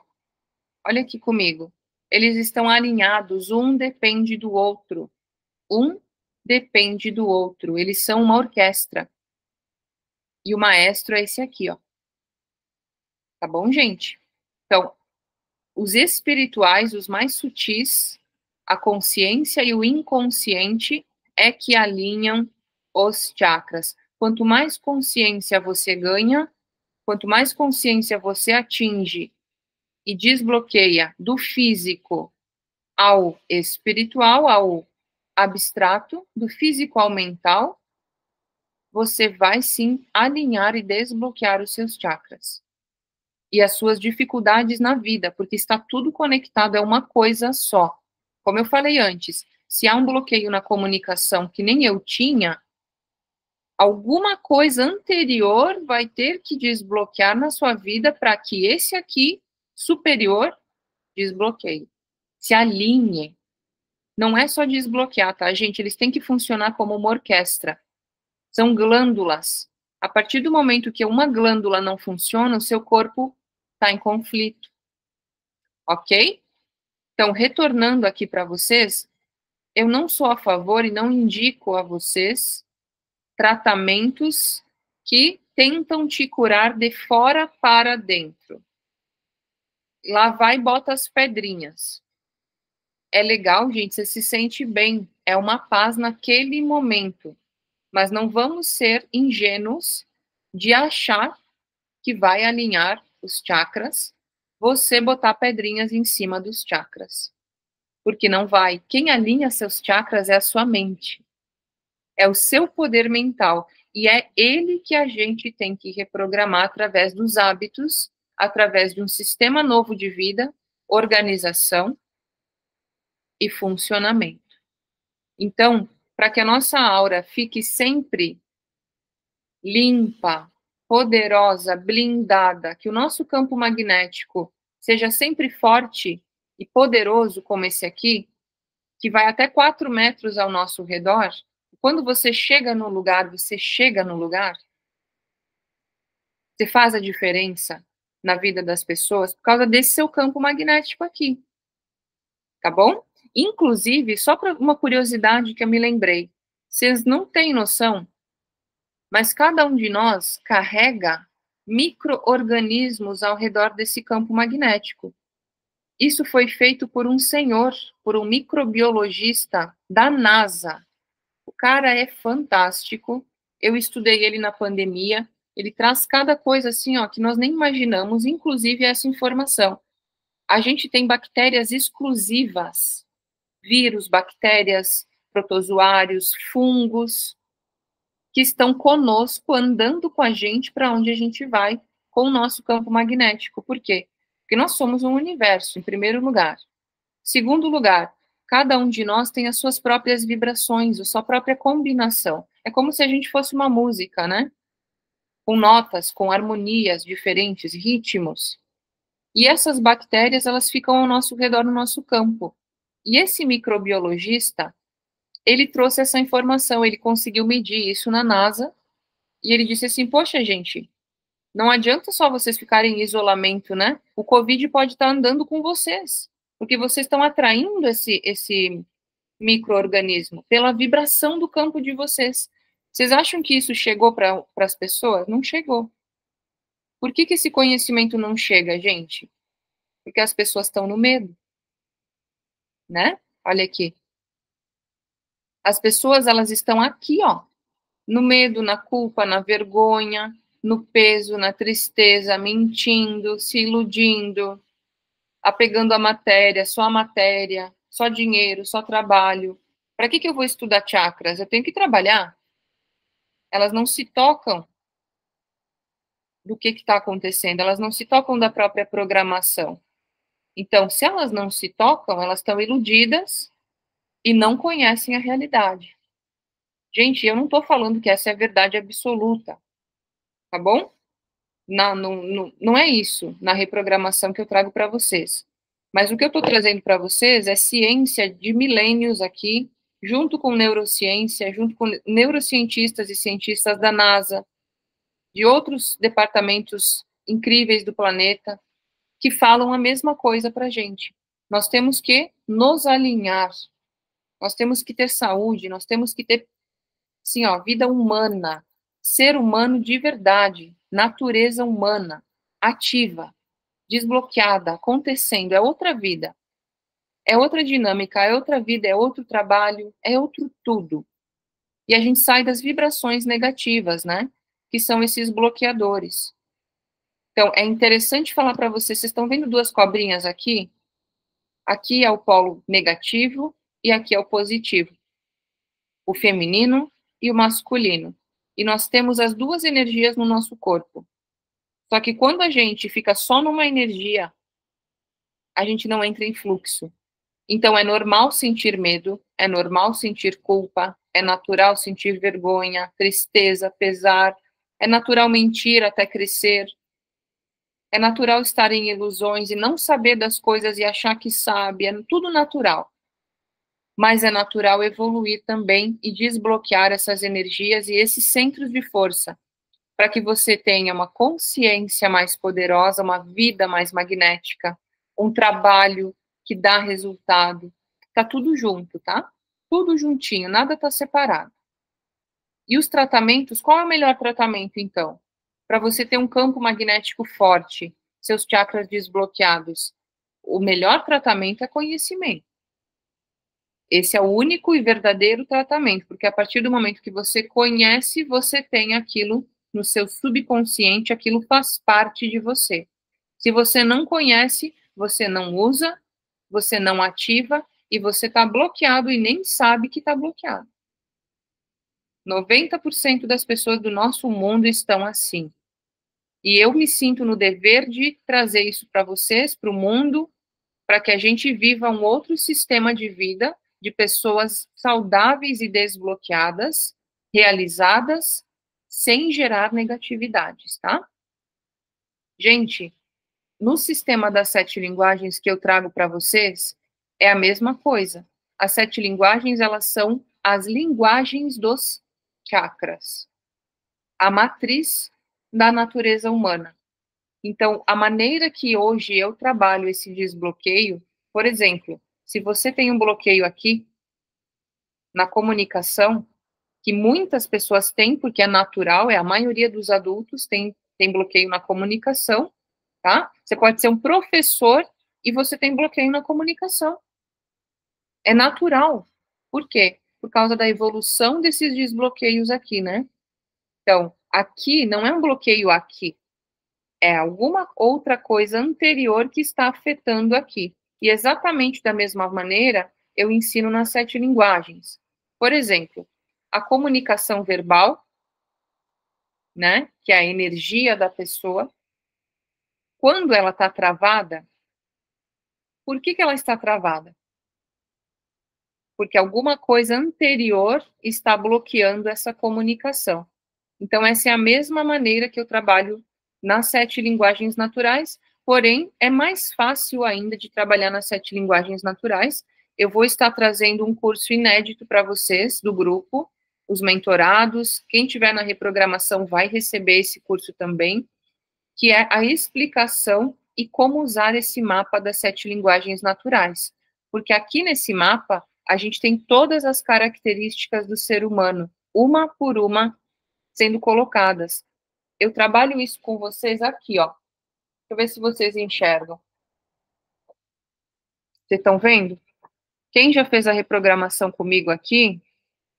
olha aqui comigo. Eles estão alinhados, um depende do outro. Um depende do outro. Eles são uma orquestra. E o maestro é esse aqui, ó. Tá bom, gente? Então, os espirituais, os mais sutis, a consciência e o inconsciente é que alinham os chakras. Quanto mais consciência você ganha, quanto mais consciência você atinge e desbloqueia do físico ao espiritual, ao abstrato, do físico ao mental, você vai sim alinhar e desbloquear os seus chakras e as suas dificuldades na vida, porque está tudo conectado, é uma coisa só. Como eu falei antes, se há um bloqueio na comunicação que nem eu tinha, alguma coisa anterior vai ter que desbloquear na sua vida para que esse aqui, superior, desbloqueie. Se alinhe. Não é só desbloquear, tá, gente? Eles têm que funcionar como uma orquestra. São glândulas. A partir do momento que uma glândula não funciona, o seu corpo está em conflito. Ok? Então, retornando aqui para vocês, eu não sou a favor e não indico a vocês tratamentos que tentam te curar de fora para dentro. Lá vai e bota as pedrinhas. É legal, gente, você se sente bem, é uma paz naquele momento, mas não vamos ser ingênuos de achar que vai alinhar os chakras, você botar pedrinhas em cima dos chakras. Porque não vai. Quem alinha seus chakras é a sua mente. É o seu poder mental. E é ele que a gente tem que reprogramar através dos hábitos, através de um sistema novo de vida, organização e funcionamento. Então, para que a nossa aura fique sempre limpa, poderosa, blindada, que o nosso campo magnético seja sempre forte e poderoso como esse aqui, que vai até 4 metros ao nosso redor, quando você chega no lugar, você chega no lugar, você faz a diferença na vida das pessoas por causa desse seu campo magnético aqui. Tá bom? Inclusive, só para uma curiosidade que eu me lembrei, vocês não têm noção, mas cada um de nós carrega micro-organismos ao redor desse campo magnético. Isso foi feito por um senhor, por um microbiologista da NASA. O cara é fantástico. Eu estudei ele na pandemia. Ele traz cada coisa assim, ó, que nós nem imaginamos, inclusive essa informação. A gente tem bactérias exclusivas, vírus, bactérias, protozoários, fungos, que estão conosco, andando com a gente para onde a gente vai com o nosso campo magnético. Por quê? Porque nós somos um universo, em primeiro lugar. Segundo lugar, cada um de nós tem as suas próprias vibrações, a sua própria combinação. É como se a gente fosse uma música, né? Com notas, com harmonias diferentes, ritmos. E essas bactérias, elas ficam ao nosso redor, no nosso campo. E esse microbiologista, ele trouxe essa informação, ele conseguiu medir isso na NASA, e ele disse assim, poxa, gente, não adianta só vocês ficarem em isolamento, né? O Covid pode estar andando com vocês, porque vocês estão atraindo esse micro-organismo pela vibração do campo de vocês. Vocês acham que isso chegou para as pessoas? Não chegou. Por que esse conhecimento não chega, gente? Porque as pessoas estão no medo, né? Olha aqui. As pessoas, elas estão aqui, ó, no medo, na culpa, na vergonha, no peso, na tristeza, mentindo, se iludindo, apegando a matéria, só dinheiro, só trabalho. Para que eu vou estudar chakras? Eu tenho que trabalhar. Elas não se tocam do que está acontecendo, elas não se tocam da própria programação. Então, se elas não se tocam, elas estão iludidas e não conhecem a realidade. Gente, eu não estou falando que essa é a verdade absoluta, tá bom? Não é isso na reprogramação que eu trago para vocês. Mas o que eu estou trazendo para vocês é ciência de milênios aqui, junto com neurociência, junto com neurocientistas e cientistas da NASA, de outros departamentos incríveis do planeta, que falam a mesma coisa para a gente. Nós temos que nos alinhar, nós temos que ter saúde, nós temos que ter, assim, ó, vida humana, ser humano de verdade, natureza humana, ativa, desbloqueada, acontecendo, é outra vida, é outra dinâmica, é outra vida, é outro trabalho, é outro tudo. E a gente sai das vibrações negativas, né? Que são esses bloqueadores. Então, é interessante falar para vocês, vocês estão vendo duas cobrinhas aqui? Aqui é o polo negativo e aqui é o positivo. O feminino e o masculino. E nós temos as duas energias no nosso corpo. Só que quando a gente fica só numa energia, a gente não entra em fluxo. Então é normal sentir medo, é normal sentir culpa, é natural sentir vergonha, tristeza, pesar, é natural mentir até crescer, é natural estar em ilusões e não saber das coisas e achar que sabe, é tudo natural. Mas é natural evoluir também e desbloquear essas energias e esses centros de força. para que você tenha uma consciência mais poderosa, uma vida mais magnética, um trabalho que dá resultado. Tá tudo junto, tá? Tudo juntinho, nada tá separado. E os tratamentos, qual é o melhor tratamento, então? Para você ter um campo magnético forte, seus chakras desbloqueados, o melhor tratamento é conhecimento. Esse é o único e verdadeiro tratamento, porque a partir do momento que você conhece, você tem aquilo no seu subconsciente, aquilo faz parte de você. Se você não conhece, você não usa, você não ativa e você está bloqueado e nem sabe que está bloqueado. 90% das pessoas do nosso mundo estão assim. E eu me sinto no dever de trazer isso para vocês, para o mundo, para que a gente viva um outro sistema de vida de pessoas saudáveis e desbloqueadas, realizadas, sem gerar negatividades, tá? Gente, no sistema das 7 linguagens que eu trago para vocês, é a mesma coisa. As 7 linguagens, elas são as linguagens dos chakras, a matriz da natureza humana. Então, a maneira que hoje eu trabalho esse desbloqueio, por exemplo, se você tem um bloqueio aqui na comunicação, que muitas pessoas têm, porque é natural, é a maioria dos adultos tem bloqueio na comunicação, tá? Você pode ser um professor e você tem bloqueio na comunicação. É natural. Por quê? Por causa da evolução desses desbloqueios aqui, né? Então, aqui não é um bloqueio aqui, é alguma outra coisa anterior que está afetando aqui. E exatamente da mesma maneira, eu ensino nas 7 linguagens. Por exemplo, a comunicação verbal, né, que é a energia da pessoa, quando ela está travada, por que ela está travada? Porque alguma coisa anterior está bloqueando essa comunicação. Então, essa é a mesma maneira que eu trabalho nas 7 linguagens naturais, porém, é mais fácil ainda de trabalhar nas 7 linguagens naturais. Eu vou estar trazendo um curso inédito para vocês, do grupo, os mentorados. Quem tiver na reprogramação vai receber esse curso também, que é a explicação e como usar esse mapa das 7 linguagens naturais. Porque aqui nesse mapa, a gente tem todas as características do ser humano, uma por uma, sendo colocadas. Eu trabalho isso com vocês aqui, ó. Deixa eu ver se vocês enxergam. Vocês estão vendo? Quem já fez a reprogramação comigo aqui,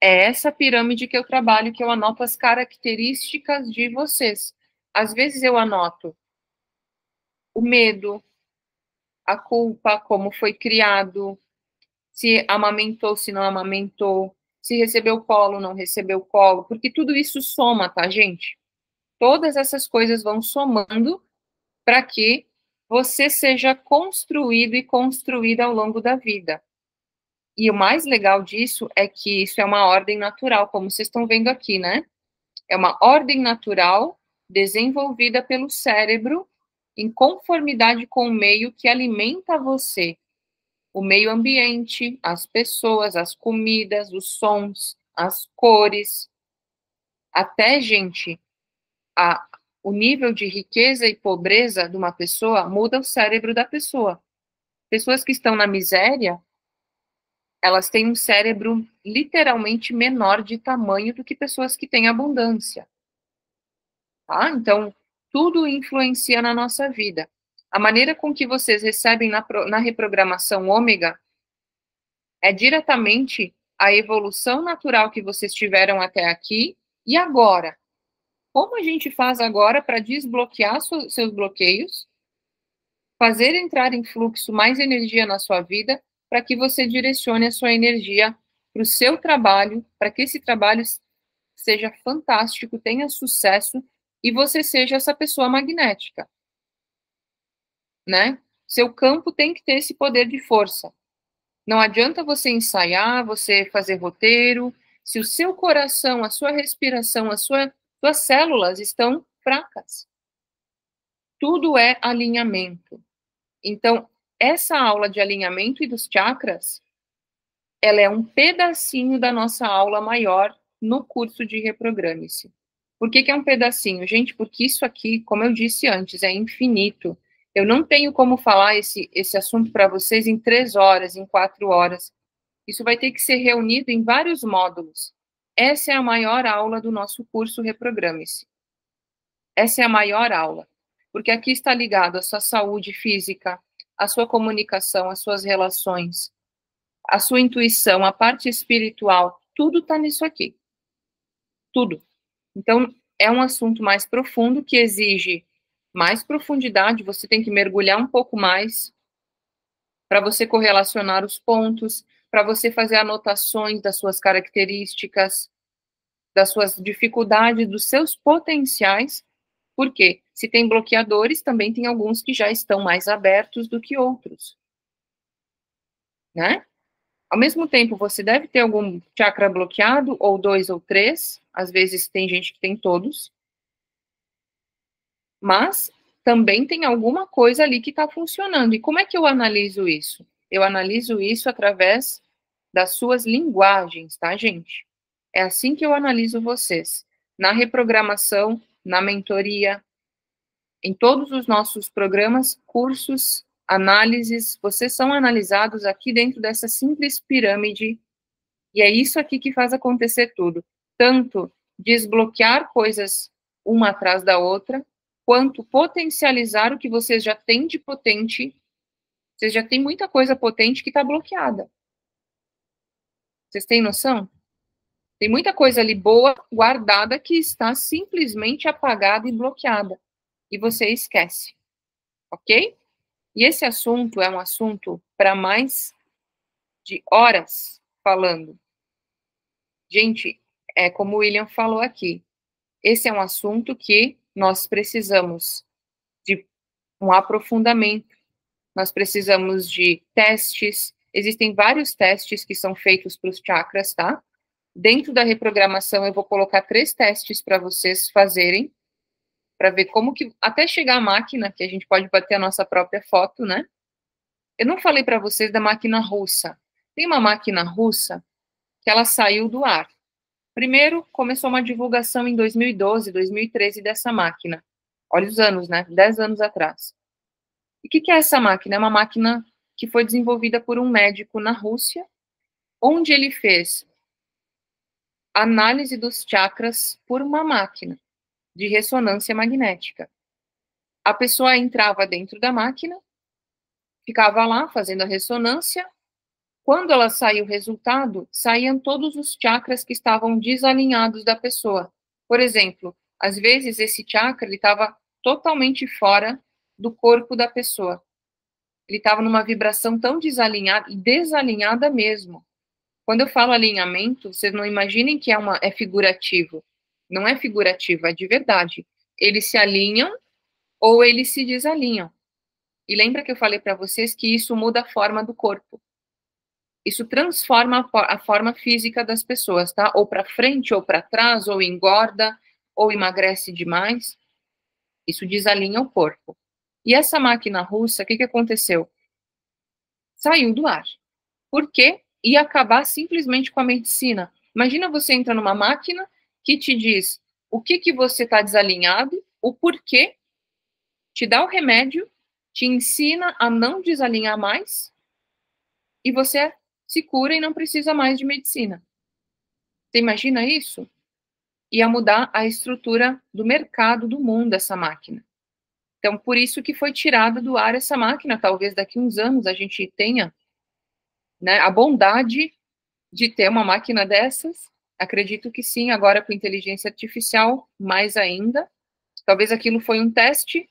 é essa pirâmide que eu trabalho, que eu anoto as características de vocês. Às vezes eu anoto o medo, a culpa, como foi criado, se amamentou, se não amamentou, se recebeu colo, não recebeu colo, porque tudo isso soma, tá, gente? Todas essas coisas vão somando para que você seja construído e construída ao longo da vida. E o mais legal disso é que isso é uma ordem natural, como vocês estão vendo aqui, né? É uma ordem natural desenvolvida pelo cérebro em conformidade com o meio que alimenta você. O meio ambiente, as pessoas, as comidas, os sons, as cores. Até, gente, o nível de riqueza e pobreza de uma pessoa muda o cérebro da pessoa. Pessoas que estão na miséria, elas têm um cérebro literalmente menor de tamanho do que pessoas que têm abundância. Tá? Então, tudo influencia na nossa vida. A maneira com que vocês recebem na reprogramação ômega é diretamente a evolução natural que vocês tiveram até aqui e agora. Como a gente faz agora para desbloquear seus bloqueios, fazer entrar em fluxo mais energia na sua vida, para que você direcione a sua energia para o seu trabalho, para que esse trabalho seja fantástico, tenha sucesso e você seja essa pessoa magnética, né? Seu campo tem que ter esse poder de força. Não adianta você ensaiar, você fazer roteiro, se o seu coração, a sua respiração, suas células estão fracas. Tudo é alinhamento. Então, essa aula de alinhamento e dos chakras, ela é um pedacinho da nossa aula maior no curso de Reprograme-se. Por que que é um pedacinho? Gente, porque isso aqui, como eu disse antes, é infinito. Eu não tenho como falar esse assunto para vocês em 3 horas, em 4 horas. Isso vai ter que ser reunido em vários módulos. Essa é a maior aula do nosso curso Reprograme-se. Essa é a maior aula, porque aqui está ligado a sua saúde física, a sua comunicação, as suas relações, a sua intuição, a parte espiritual, tudo está nisso aqui. Tudo. Então, é um assunto mais profundo que exige mais profundidade, você tem que mergulhar um pouco mais para você correlacionar os pontos, para você fazer anotações das suas características, das suas dificuldades, dos seus potenciais, porque se tem bloqueadores, também tem alguns que já estão mais abertos do que outros, né? Ao mesmo tempo, você deve ter algum chakra bloqueado, ou 2 ou 3, às vezes tem gente que tem todos, mas também tem alguma coisa ali que está funcionando. E como é que eu analiso isso? Eu analiso isso através das suas linguagens, tá, gente? É assim que eu analiso vocês. Na reprogramação, na mentoria, em todos os nossos programas, cursos, análises, vocês são analisados aqui dentro dessa simples pirâmide, e é isso aqui que faz acontecer tudo. Tanto desbloquear coisas uma atrás da outra, quanto potencializar o que vocês já têm de potente. Vocês já têm muita coisa potente que está bloqueada. Vocês têm noção? Tem muita coisa ali boa, guardada, que está simplesmente apagada e bloqueada. E você esquece. Ok? E esse assunto é um assunto para mais de horas falando. Gente, é como o William falou aqui, esse é um assunto que nós precisamos de um aprofundamento, nós precisamos de testes, existem vários testes que são feitos para os chakras, tá? Dentro da reprogramação eu vou colocar 3 testes para vocês fazerem, para ver como que, até chegar a máquina, que a gente pode bater a nossa própria foto, né? Eu não falei para vocês da máquina russa. Tem uma máquina russa que ela saiu do ar. Primeiro, começou uma divulgação em 2012, 2013 dessa máquina. Olha os anos, né? 10 anos atrás. E o que é essa máquina? É uma máquina que foi desenvolvida por um médico na Rússia, onde ele fez análise dos chakras por uma máquina de ressonância magnética. A pessoa entrava dentro da máquina, ficava lá fazendo a ressonância. Quando ela saiu o resultado, saíam todos os chakras que estavam desalinhados da pessoa. Por exemplo, às vezes esse chakra ele estava totalmente fora do corpo da pessoa. Ele estava numa vibração tão desalinhada, desalinhada mesmo. Quando eu falo alinhamento, vocês não imaginem que é figurativo. Não é figurativo, é de verdade. Eles se alinham ou eles se desalinham. E lembra que eu falei para vocês que isso muda a forma do corpo. Isso transforma a forma física das pessoas, tá? Ou para frente, ou para trás, ou engorda, ou emagrece demais. Isso desalinha o corpo. E essa máquina russa, o que aconteceu? Saiu do ar. Por quê? Ia acabar simplesmente com a medicina. Imagina você entra numa máquina que te diz o que você está desalinhado, o porquê, te dá o remédio, te ensina a não desalinhar mais, e você se cura e não precisa mais de medicina. Você imagina isso? Ia mudar a estrutura do mercado do mundo, essa máquina. Então, por isso que foi tirada do ar essa máquina. Talvez daqui uns anos a gente tenha, né, a bondade de ter uma máquina dessas. Acredito que sim, agora com inteligência artificial, mais ainda. Talvez aquilo foi um teste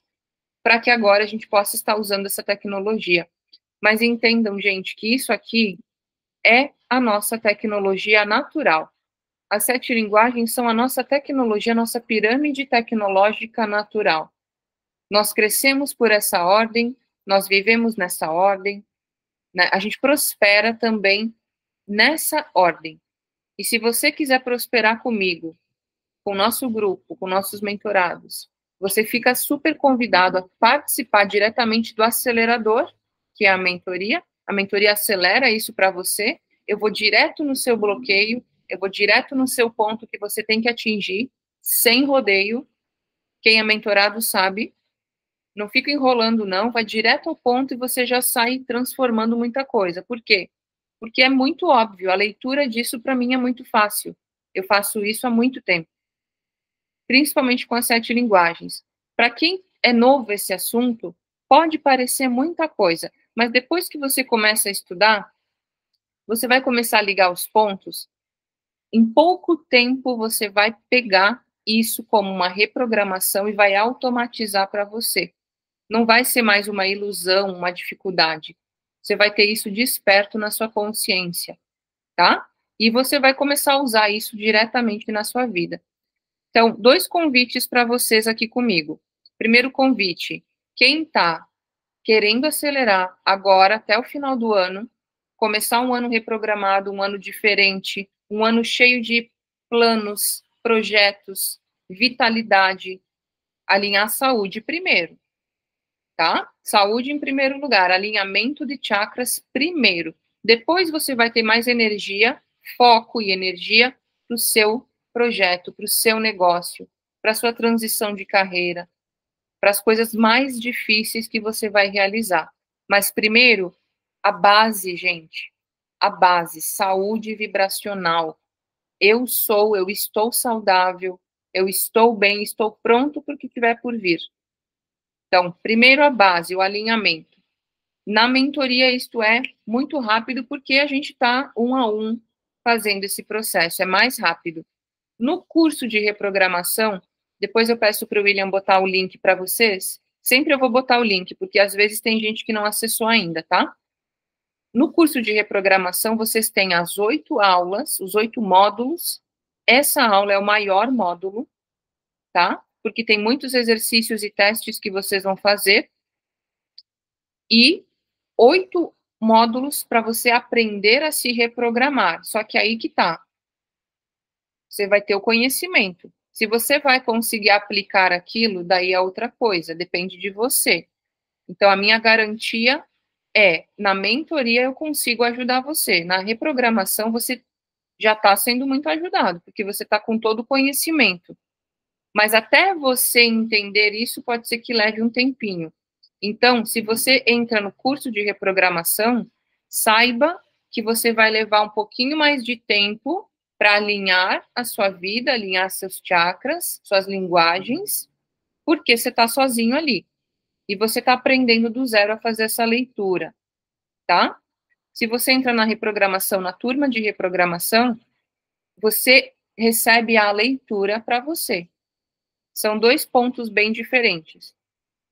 para que agora a gente possa estar usando essa tecnologia. Mas entendam, gente, que isso aqui é a nossa tecnologia natural. As 7 linguagens são a nossa tecnologia, a nossa pirâmide tecnológica natural. Nós crescemos por essa ordem, nós vivemos nessa ordem, né? A gente prospera também nessa ordem. E se você quiser prosperar comigo, com o nosso grupo, com nossos mentorados, você fica super convidado a participar diretamente do acelerador, que é a mentoria. A mentoria acelera isso para você. Eu vou direto no seu bloqueio, eu vou direto no seu ponto que você tem que atingir. sem rodeio. Quem é mentorado sabe. Não fica enrolando, não. Vai direto ao ponto e você já sai transformando muita coisa. Por quê? Porque é muito óbvio. A leitura disso, para mim, é muito fácil. Eu faço isso há muito tempo. Principalmente com as 7 linguagens. Para quem é novo esse assunto, pode parecer muita coisa. Mas depois que você começa a estudar, você vai começar a ligar os pontos. Em pouco tempo, você vai pegar isso como uma reprogramação e vai automatizar para você. Não vai ser mais uma ilusão, uma dificuldade. Você vai ter isso desperto na sua consciência, tá? E você vai começar a usar isso diretamente na sua vida. Então, 2 convites para vocês aqui comigo. Primeiro convite, quem está querendo acelerar agora até o final do ano, começar um ano reprogramado, um ano diferente, um ano cheio de planos, projetos, vitalidade, alinhar a saúde primeiro, tá? Saúde em primeiro lugar, alinhamento de chakras primeiro. Depois você vai ter mais energia, foco e energia para o seu projeto, para o seu negócio, para a sua transição de carreira, para as coisas mais difíceis que você vai realizar. Mas primeiro, a base, gente, a base, saúde vibracional. Eu estou saudável, eu estou bem, estou pronto para o que tiver por vir. Então, primeiro a base, o alinhamento. Na mentoria, isto é muito rápido, porque a gente está 1 a 1 fazendo esse processo, é mais rápido. No curso de reprogramação, depois eu peço para o William botar o link para vocês. Sempre eu vou botar o link, porque às vezes tem gente que não acessou ainda, tá? No curso de reprogramação, vocês têm as 8 aulas, os 8 módulos. Essa aula é o maior módulo, tá? Porque tem muitos exercícios e testes que vocês vão fazer. E 8 módulos para você aprender a se reprogramar. Só que aí que tá. Você vai ter o conhecimento. Se você vai conseguir aplicar aquilo, daí é outra coisa, depende de você. Então, a minha garantia é, na mentoria eu consigo ajudar você. Na reprogramação, você já está sendo muito ajudado, porque você está com todo o conhecimento. Mas até você entender isso, pode ser que leve um tempinho. Então, se você entra no curso de reprogramação, saiba que você vai levar um pouquinho mais de tempo para alinhar a sua vida, alinhar seus chakras, suas linguagens, porque você está sozinho ali. E você está aprendendo do zero a fazer essa leitura, tá? Se você entra na reprogramação, na turma de reprogramação, você recebe a leitura para você. São 2 pontos bem diferentes.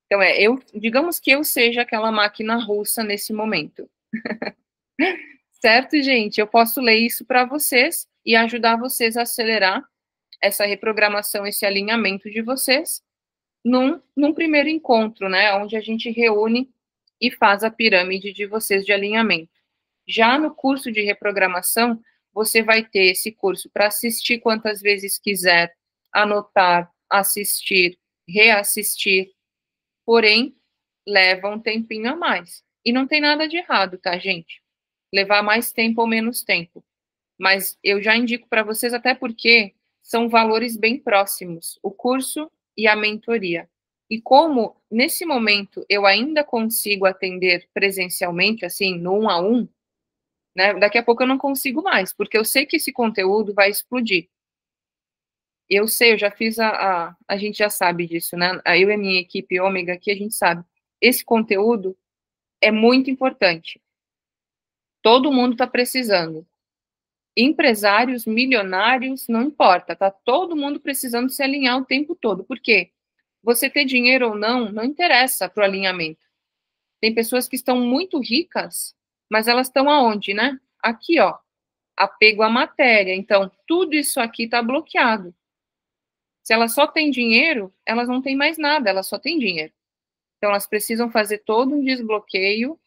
Então, digamos que eu seja aquela máquina russa nesse momento. Certo, gente? Eu posso ler isso para vocês e ajudar vocês a acelerar essa reprogramação, esse alinhamento de vocês num primeiro encontro, né? Onde a gente reúne e faz a pirâmide de vocês de alinhamento. Já no curso de reprogramação, você vai ter esse curso para assistir quantas vezes quiser, anotar, assistir, reassistir, porém, leva um tempinho a mais. E não tem nada de errado, tá, gente? Levar mais tempo ou menos tempo. Mas eu já indico para vocês, até porque são valores bem próximos, o curso e a mentoria. E como, nesse momento, eu ainda consigo atender presencialmente, assim, no 1 a 1, né, daqui a pouco eu não consigo mais, porque eu sei que esse conteúdo vai explodir. Eu sei, eu já fiz a gente já sabe disso, né? Eu e a minha equipe Ômega aqui, a gente sabe. Esse conteúdo é muito importante. Todo mundo está precisando. Empresários, milionários, não importa, tá todo mundo precisando se alinhar o tempo todo. Por quê? Você ter dinheiro ou não, não interessa para o alinhamento. Tem pessoas que estão muito ricas, mas elas estão aonde, né? Aqui, ó, apego à matéria. Então, tudo isso aqui está bloqueado. Se elas só têm dinheiro, elas não têm mais nada, elas só têm dinheiro. Então, elas precisam fazer todo um desbloqueio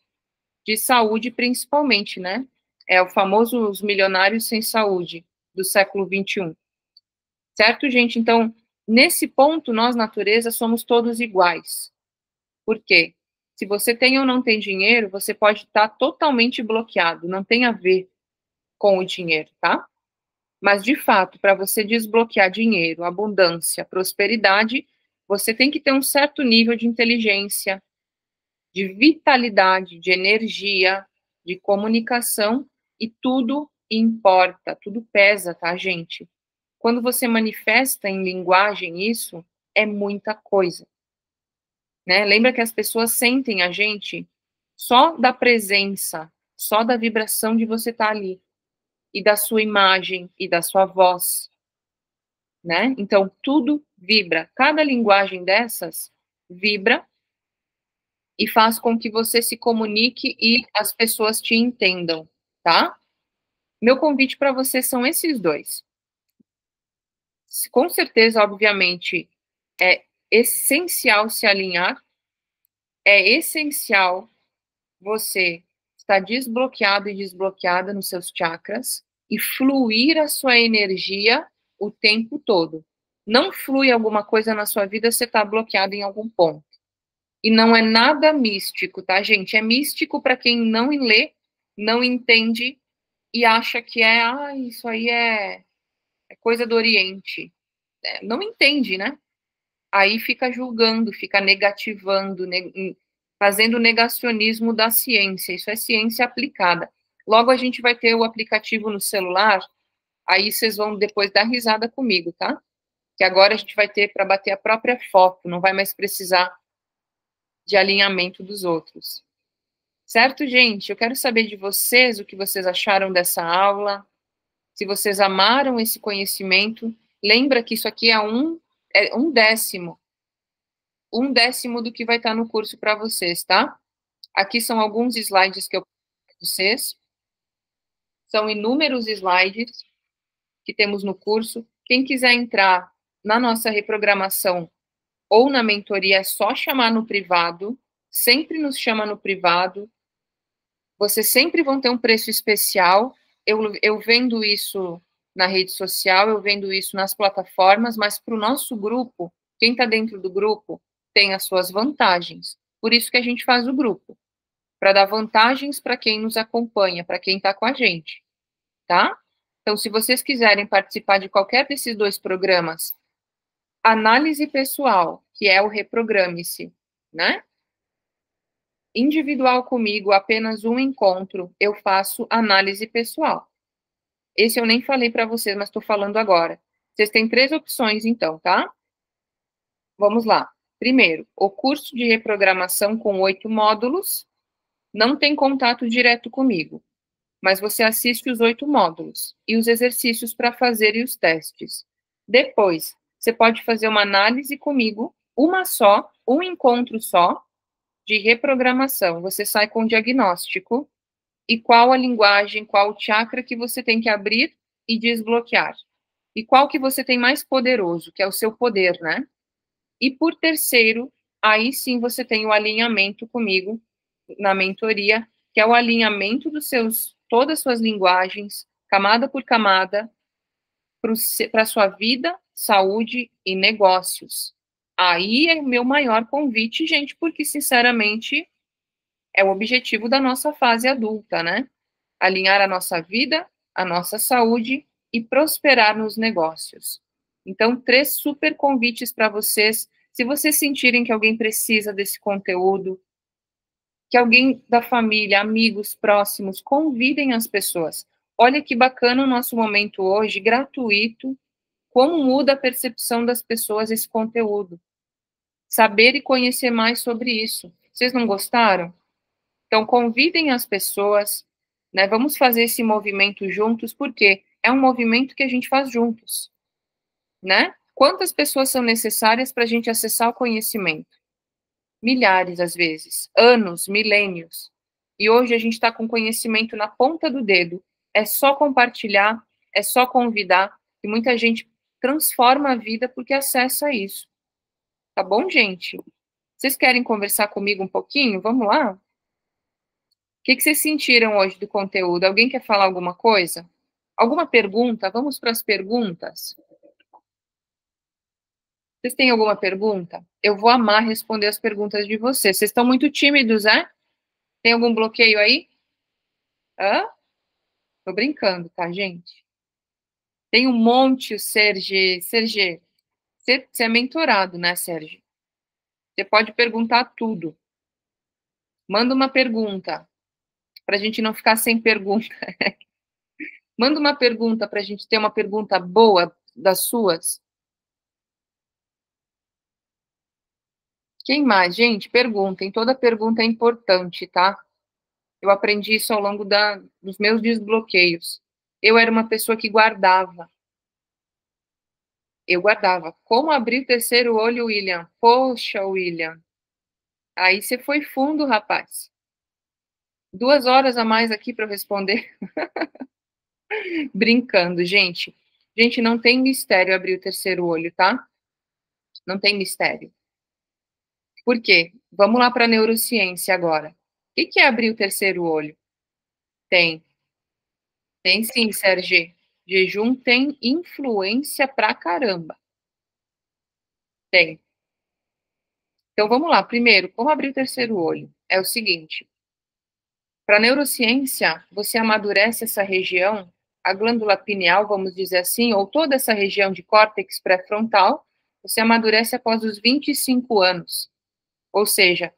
de saúde, principalmente, né? É o famoso os milionários sem saúde do século XXI. Certo, gente? Então, nesse ponto, nós, natureza, somos todos iguais. Por quê? Se você tem ou não tem dinheiro, você pode estar totalmente bloqueado. Não tem a ver com o dinheiro, tá? Mas, de fato, para você desbloquear dinheiro, abundância, prosperidade, você tem que ter um certo nível de inteligência, de vitalidade, de energia, de comunicação, e tudo importa, tudo pesa, tá, gente? Quando você manifesta em linguagem isso, é muita coisa, né? Lembra que as pessoas sentem a gente só da presença, só da vibração de você estar ali, e da sua imagem, e da sua voz, né? Então, tudo vibra. Cada linguagem dessas vibra e faz com que você se comunique e as pessoas te entendam, tá? Meu convite para você são esses dois. Com certeza, obviamente, é essencial se alinhar, é essencial você estar desbloqueado e desbloqueada nos seus chakras e fluir a sua energia o tempo todo. Não flui alguma coisa na sua vida, você está bloqueado em algum ponto. E não é nada místico, tá, gente? É místico para quem não lê, não entende e acha que isso aí é coisa do Oriente. Não entende, né? Aí fica julgando, fica negativando, fazendo negacionismo da ciência. Isso é ciência aplicada. Logo a gente vai ter o aplicativo no celular, aí vocês vão depois dar risada comigo, tá? Que agora a gente vai ter para bater a própria foto, não vai mais precisar de alinhamento dos outros. Certo, gente? Eu quero saber de vocês o que vocês acharam dessa aula, se vocês amaram esse conhecimento. Lembra que isso aqui é um décimo do que vai estar no curso para vocês, tá? Aqui são alguns slides que eu para vocês. São inúmeros slides que temos no curso. Quem quiser entrar na nossa reprogramação ou na mentoria, é só chamar no privado. Sempre nos chama no privado. Vocês sempre vão ter um preço especial. Eu vendo isso na rede social, eu vendo isso nas plataformas, mas para o nosso grupo, quem está dentro do grupo tem as suas vantagens. Por isso que a gente faz o grupo, para dar vantagens para quem nos acompanha, para quem está com a gente, tá? Então, se vocês quiserem participar de qualquer desses dois programas, análise pessoal, que é o Reprograme-se, né? Individual comigo, apenas um encontro, eu faço análise pessoal. Esse eu nem falei para vocês, mas estou falando agora. Vocês têm 3 opções, então, tá? Vamos lá. Primeiro, o curso de reprogramação com 8 módulos não tem contato direto comigo, mas você assiste os 8 módulos e os exercícios para fazer e os testes. Depois, você pode fazer uma análise comigo, uma só, um encontro só, de reprogramação. Você sai com o diagnóstico e qual a linguagem, qual o chakra que você tem que abrir e desbloquear. E qual que você tem mais poderoso, que é o seu poder, né? E por terceiro, aí sim você tem o alinhamento comigo na mentoria, que é o alinhamento todas as suas linguagens, camada por camada, para a sua vida, saúde e negócios. Aí é o meu maior convite, gente, porque, sinceramente, é o objetivo da nossa fase adulta, né? Alinhar a nossa vida, a nossa saúde e prosperar nos negócios. Então, 3 super convites para vocês. Se vocês sentirem que alguém precisa desse conteúdo, que alguém da família, amigos próximos, convidem as pessoas. Olha que bacana o nosso momento hoje, gratuito. Como muda a percepção das pessoas esse conteúdo? Saber e conhecer mais sobre isso. Vocês não gostaram? Então, convidem as pessoas, né? Vamos fazer esse movimento juntos, porque é um movimento que a gente faz juntos, né? Quantas pessoas são necessárias para a gente acessar o conhecimento? Milhares, às vezes, anos, milênios. E hoje a gente está com conhecimento na ponta do dedo. É só compartilhar, é só convidar, e muita gente transforma a vida porque acessa isso. Tá bom, gente? Vocês querem conversar comigo um pouquinho? Vamos lá? O que vocês sentiram hoje do conteúdo? Alguém quer falar alguma coisa? Alguma pergunta? Vamos para as perguntas. Vocês têm alguma pergunta? Eu vou amar responder as perguntas de vocês. Vocês estão muito tímidos, é? Tem algum bloqueio aí? Hã? Tô brincando, tá, gente? Tem um monte, Sergi. Sergi, você é mentorado, né, Sergi? Você pode perguntar tudo. Manda uma pergunta, para a gente não ficar sem pergunta. Manda uma pergunta para a gente ter uma pergunta boa das suas. Quem mais? Gente, perguntem. Toda pergunta é importante, tá? Eu aprendi isso ao longo dos meus desbloqueios. Eu era uma pessoa que guardava. Eu guardava. Como abrir o terceiro olho, William? Poxa, William. Aí você foi fundo, rapaz. 2 horas a mais aqui para eu responder. Brincando, gente. Gente, não tem mistério abrir o terceiro olho, tá? Não tem mistério. Por quê? Vamos lá para a neurociência agora. O que é abrir o terceiro olho? Tem. Tem sim, Sérgio. Jejum tem influência pra caramba. Tem. Então vamos lá. Primeiro, como abrir o terceiro olho? É o seguinte: para a neurociência, você amadurece essa região, a glândula pineal, vamos dizer assim, ou toda essa região de córtex pré-frontal, você amadurece após os 25 anos. Ou seja,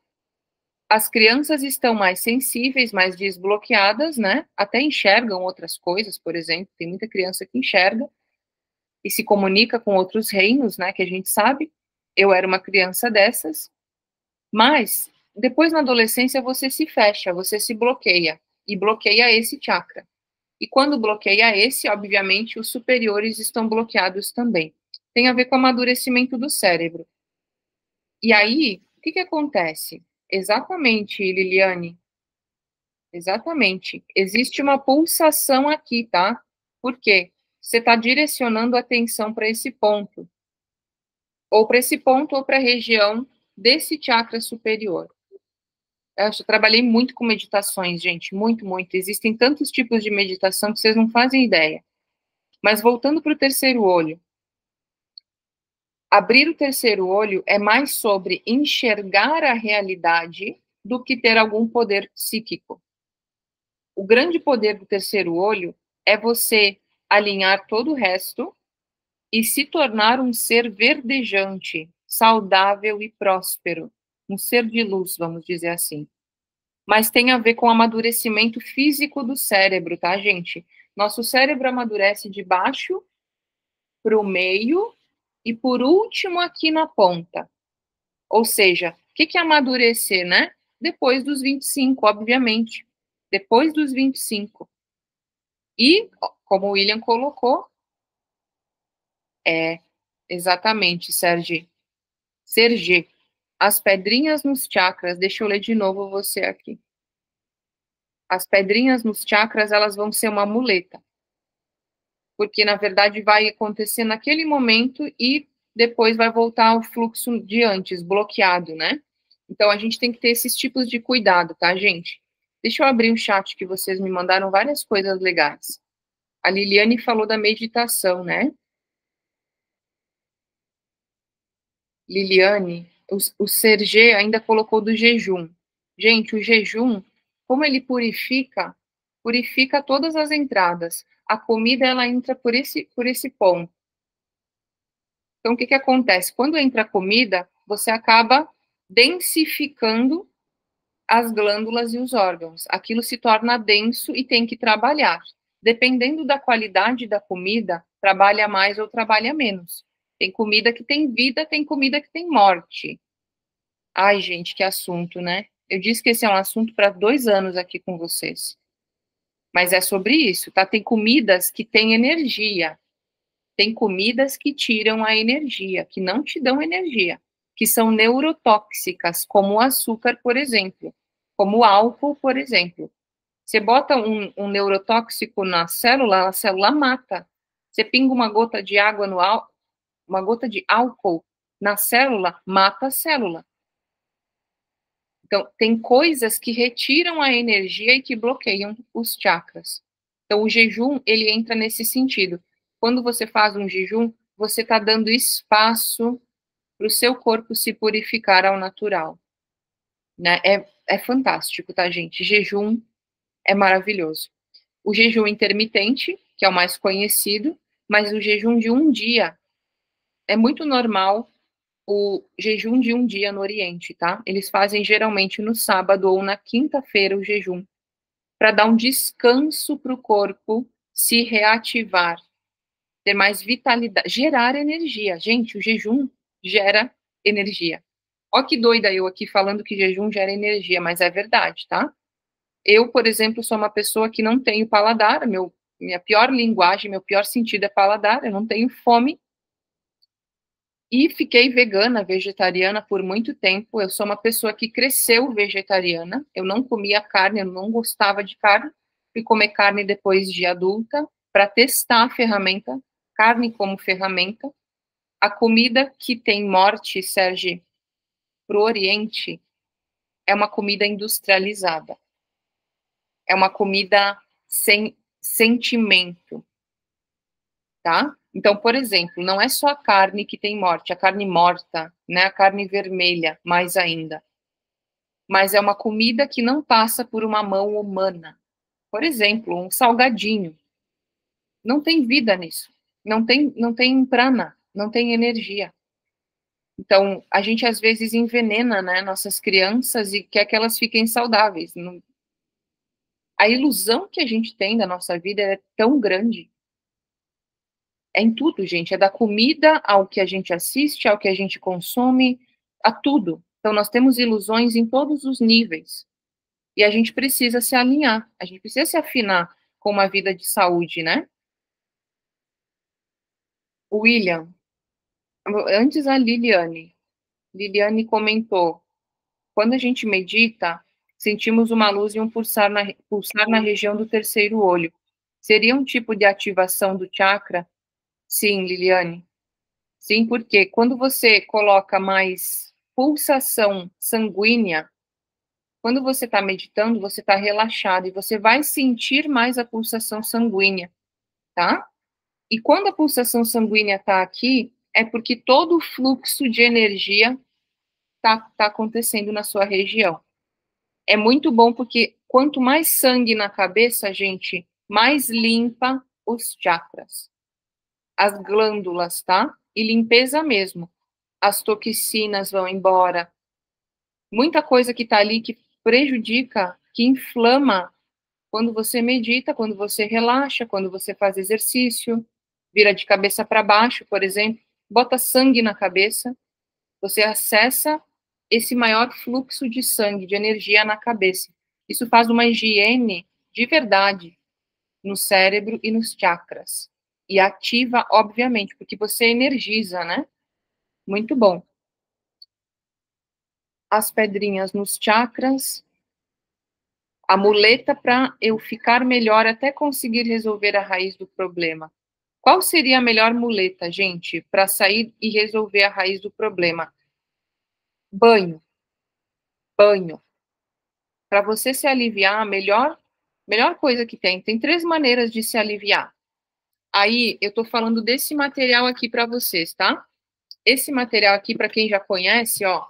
as crianças estão mais sensíveis, mais desbloqueadas, né? Até enxergam outras coisas, por exemplo. Tem muita criança que enxerga e se comunica com outros reinos, né? Que a gente sabe. Eu era uma criança dessas. Mas, depois na adolescência, você se fecha, você se bloqueia. E bloqueia esse chakra. E quando bloqueia esse, obviamente, os superiores estão bloqueados também. Tem a ver com o amadurecimento do cérebro. E aí, o que acontece? Exatamente, Liliane. Exatamente. Existe uma pulsação aqui, tá? Por quê? Você está direcionando a atenção para esse ponto. Ou para esse ponto, ou para a região desse chakra superior. Eu trabalhei muito com meditações, gente. Muito, muito. Existem tantos tipos de meditação que vocês não fazem ideia. Mas voltando para o terceiro olho. Abrir o terceiro olho é mais sobre enxergar a realidade do que ter algum poder psíquico. O grande poder do terceiro olho é você alinhar todo o resto e se tornar um ser verdejante, saudável e próspero. Um ser de luz, vamos dizer assim. Mas tem a ver com o amadurecimento físico do cérebro, tá, gente? Nosso cérebro amadurece de baixo para o meio e por último aqui na ponta. Ou seja, o que é amadurecer, né? Depois dos 25, obviamente. Depois dos 25. E, como o William colocou, exatamente, Sergi, as pedrinhas nos chakras, deixa eu ler de novo você aqui. As pedrinhas nos chakras, elas vão ser uma muleta. Porque, na verdade, vai acontecer naquele momento e depois vai voltar ao fluxo de antes, bloqueado, né? Então, a gente tem que ter esses tipos de cuidado, tá, gente? Deixa eu abrir o chat que vocês me mandaram várias coisas legais. A Liliane falou da meditação, né? Liliane, o Sergê ainda colocou do jejum. Gente, o jejum, como ele purifica todas as entradas. A comida, ela entra por esse ponto. Então, o que acontece? Quando entra a comida, você acaba densificando as glândulas e os órgãos. Aquilo se torna denso e tem que trabalhar. Dependendo da qualidade da comida, trabalha mais ou trabalha menos. Tem comida que tem vida, tem comida que tem morte. Ai, gente, que assunto, né? Eu disse que esse é um assunto para 2 anos aqui com vocês. Mas é sobre isso, tá? Tem comidas que têm energia. Tem comidas que tiram a energia, que não te dão energia, que são neurotóxicas, como o açúcar, por exemplo, como o álcool, por exemplo. Você bota um neurotóxico na célula, a célula mata. Você pinga uma gota de água uma gota de álcool na célula, mata a célula. Então, tem coisas que retiram a energia e que bloqueiam os chakras. Então, o jejum, ele entra nesse sentido. Quando você faz um jejum, você está dando espaço para o seu corpo se purificar ao natural. Né? É fantástico, tá, gente? Jejum é maravilhoso. O jejum intermitente, que é o mais conhecido, mas o jejum de um dia é muito normal. O jejum de um dia no Oriente, tá? Eles fazem geralmente no sábado ou na quinta-feira o jejum, para dar um descanso para o corpo se reativar, ter mais vitalidade, gerar energia. Gente, o jejum gera energia. Ó que doida eu aqui falando que jejum gera energia, mas é verdade, tá? Eu, por exemplo, sou uma pessoa que não tenho paladar, minha pior linguagem, meu pior sentido é paladar, eu não tenho fome, e fiquei vegana, vegetariana por muito tempo. Eu sou uma pessoa que cresceu vegetariana. Eu não comia carne, eu não gostava de carne. Fui comer carne depois de adulta para testar a ferramenta, carne como ferramenta. A comida que tem morte, Sérgio, para o Oriente, é uma comida industrializada. É uma comida sem sentimento, tá? Então, por exemplo, não é só a carne que tem morte, a carne morta, né? A carne vermelha, mais ainda. Mas é uma comida que não passa por uma mão humana. Por exemplo, um salgadinho. Não tem vida nisso. Não tem prana, não tem energia. Então, a gente às vezes envenena, né, nossas crianças e quer que elas fiquem saudáveis. A ilusão que a gente tem da nossa vida é tão grande. É em tudo, gente. É da comida ao que a gente assiste, ao que a gente consome, a tudo. Então, nós temos ilusões em todos os níveis. E a gente precisa se alinhar, a gente precisa se afinar com uma vida de saúde, né? O William, antes a Liliane comentou, quando a gente medita, sentimos uma luz e um pulsar na região do terceiro olho. Seria um tipo de ativação do chakra? Sim, Liliane. Sim, porque quando você coloca mais pulsação sanguínea, quando você está meditando, você está relaxado e você vai sentir mais a pulsação sanguínea, tá? E quando a pulsação sanguínea está aqui, é porque todo o fluxo de energia tá acontecendo na sua região. É muito bom porque quanto mais sangue na cabeça, gente, mais limpa os chakras, as glândulas, tá? E limpeza mesmo. As toxinas vão embora. Muita coisa que tá ali que prejudica, que inflama quando você medita, quando você relaxa, quando você faz exercício, vira de cabeça para baixo, por exemplo, bota sangue na cabeça, você acessa esse maior fluxo de sangue, de energia na cabeça. Isso faz uma higiene de verdade no cérebro e nos chakras. E ativa, obviamente, porque você energiza, né? Muito bom. As pedrinhas nos chakras, a muleta para eu ficar melhor até conseguir resolver a raiz do problema. Qual seria a melhor muleta, gente, para sair e resolver a raiz do problema? Banho. Banho. Para você se aliviar, a melhor coisa que tem. Tem 3 maneiras de se aliviar. Aí, eu estou falando desse material aqui para vocês, tá? Esse material aqui, para quem já conhece, ó,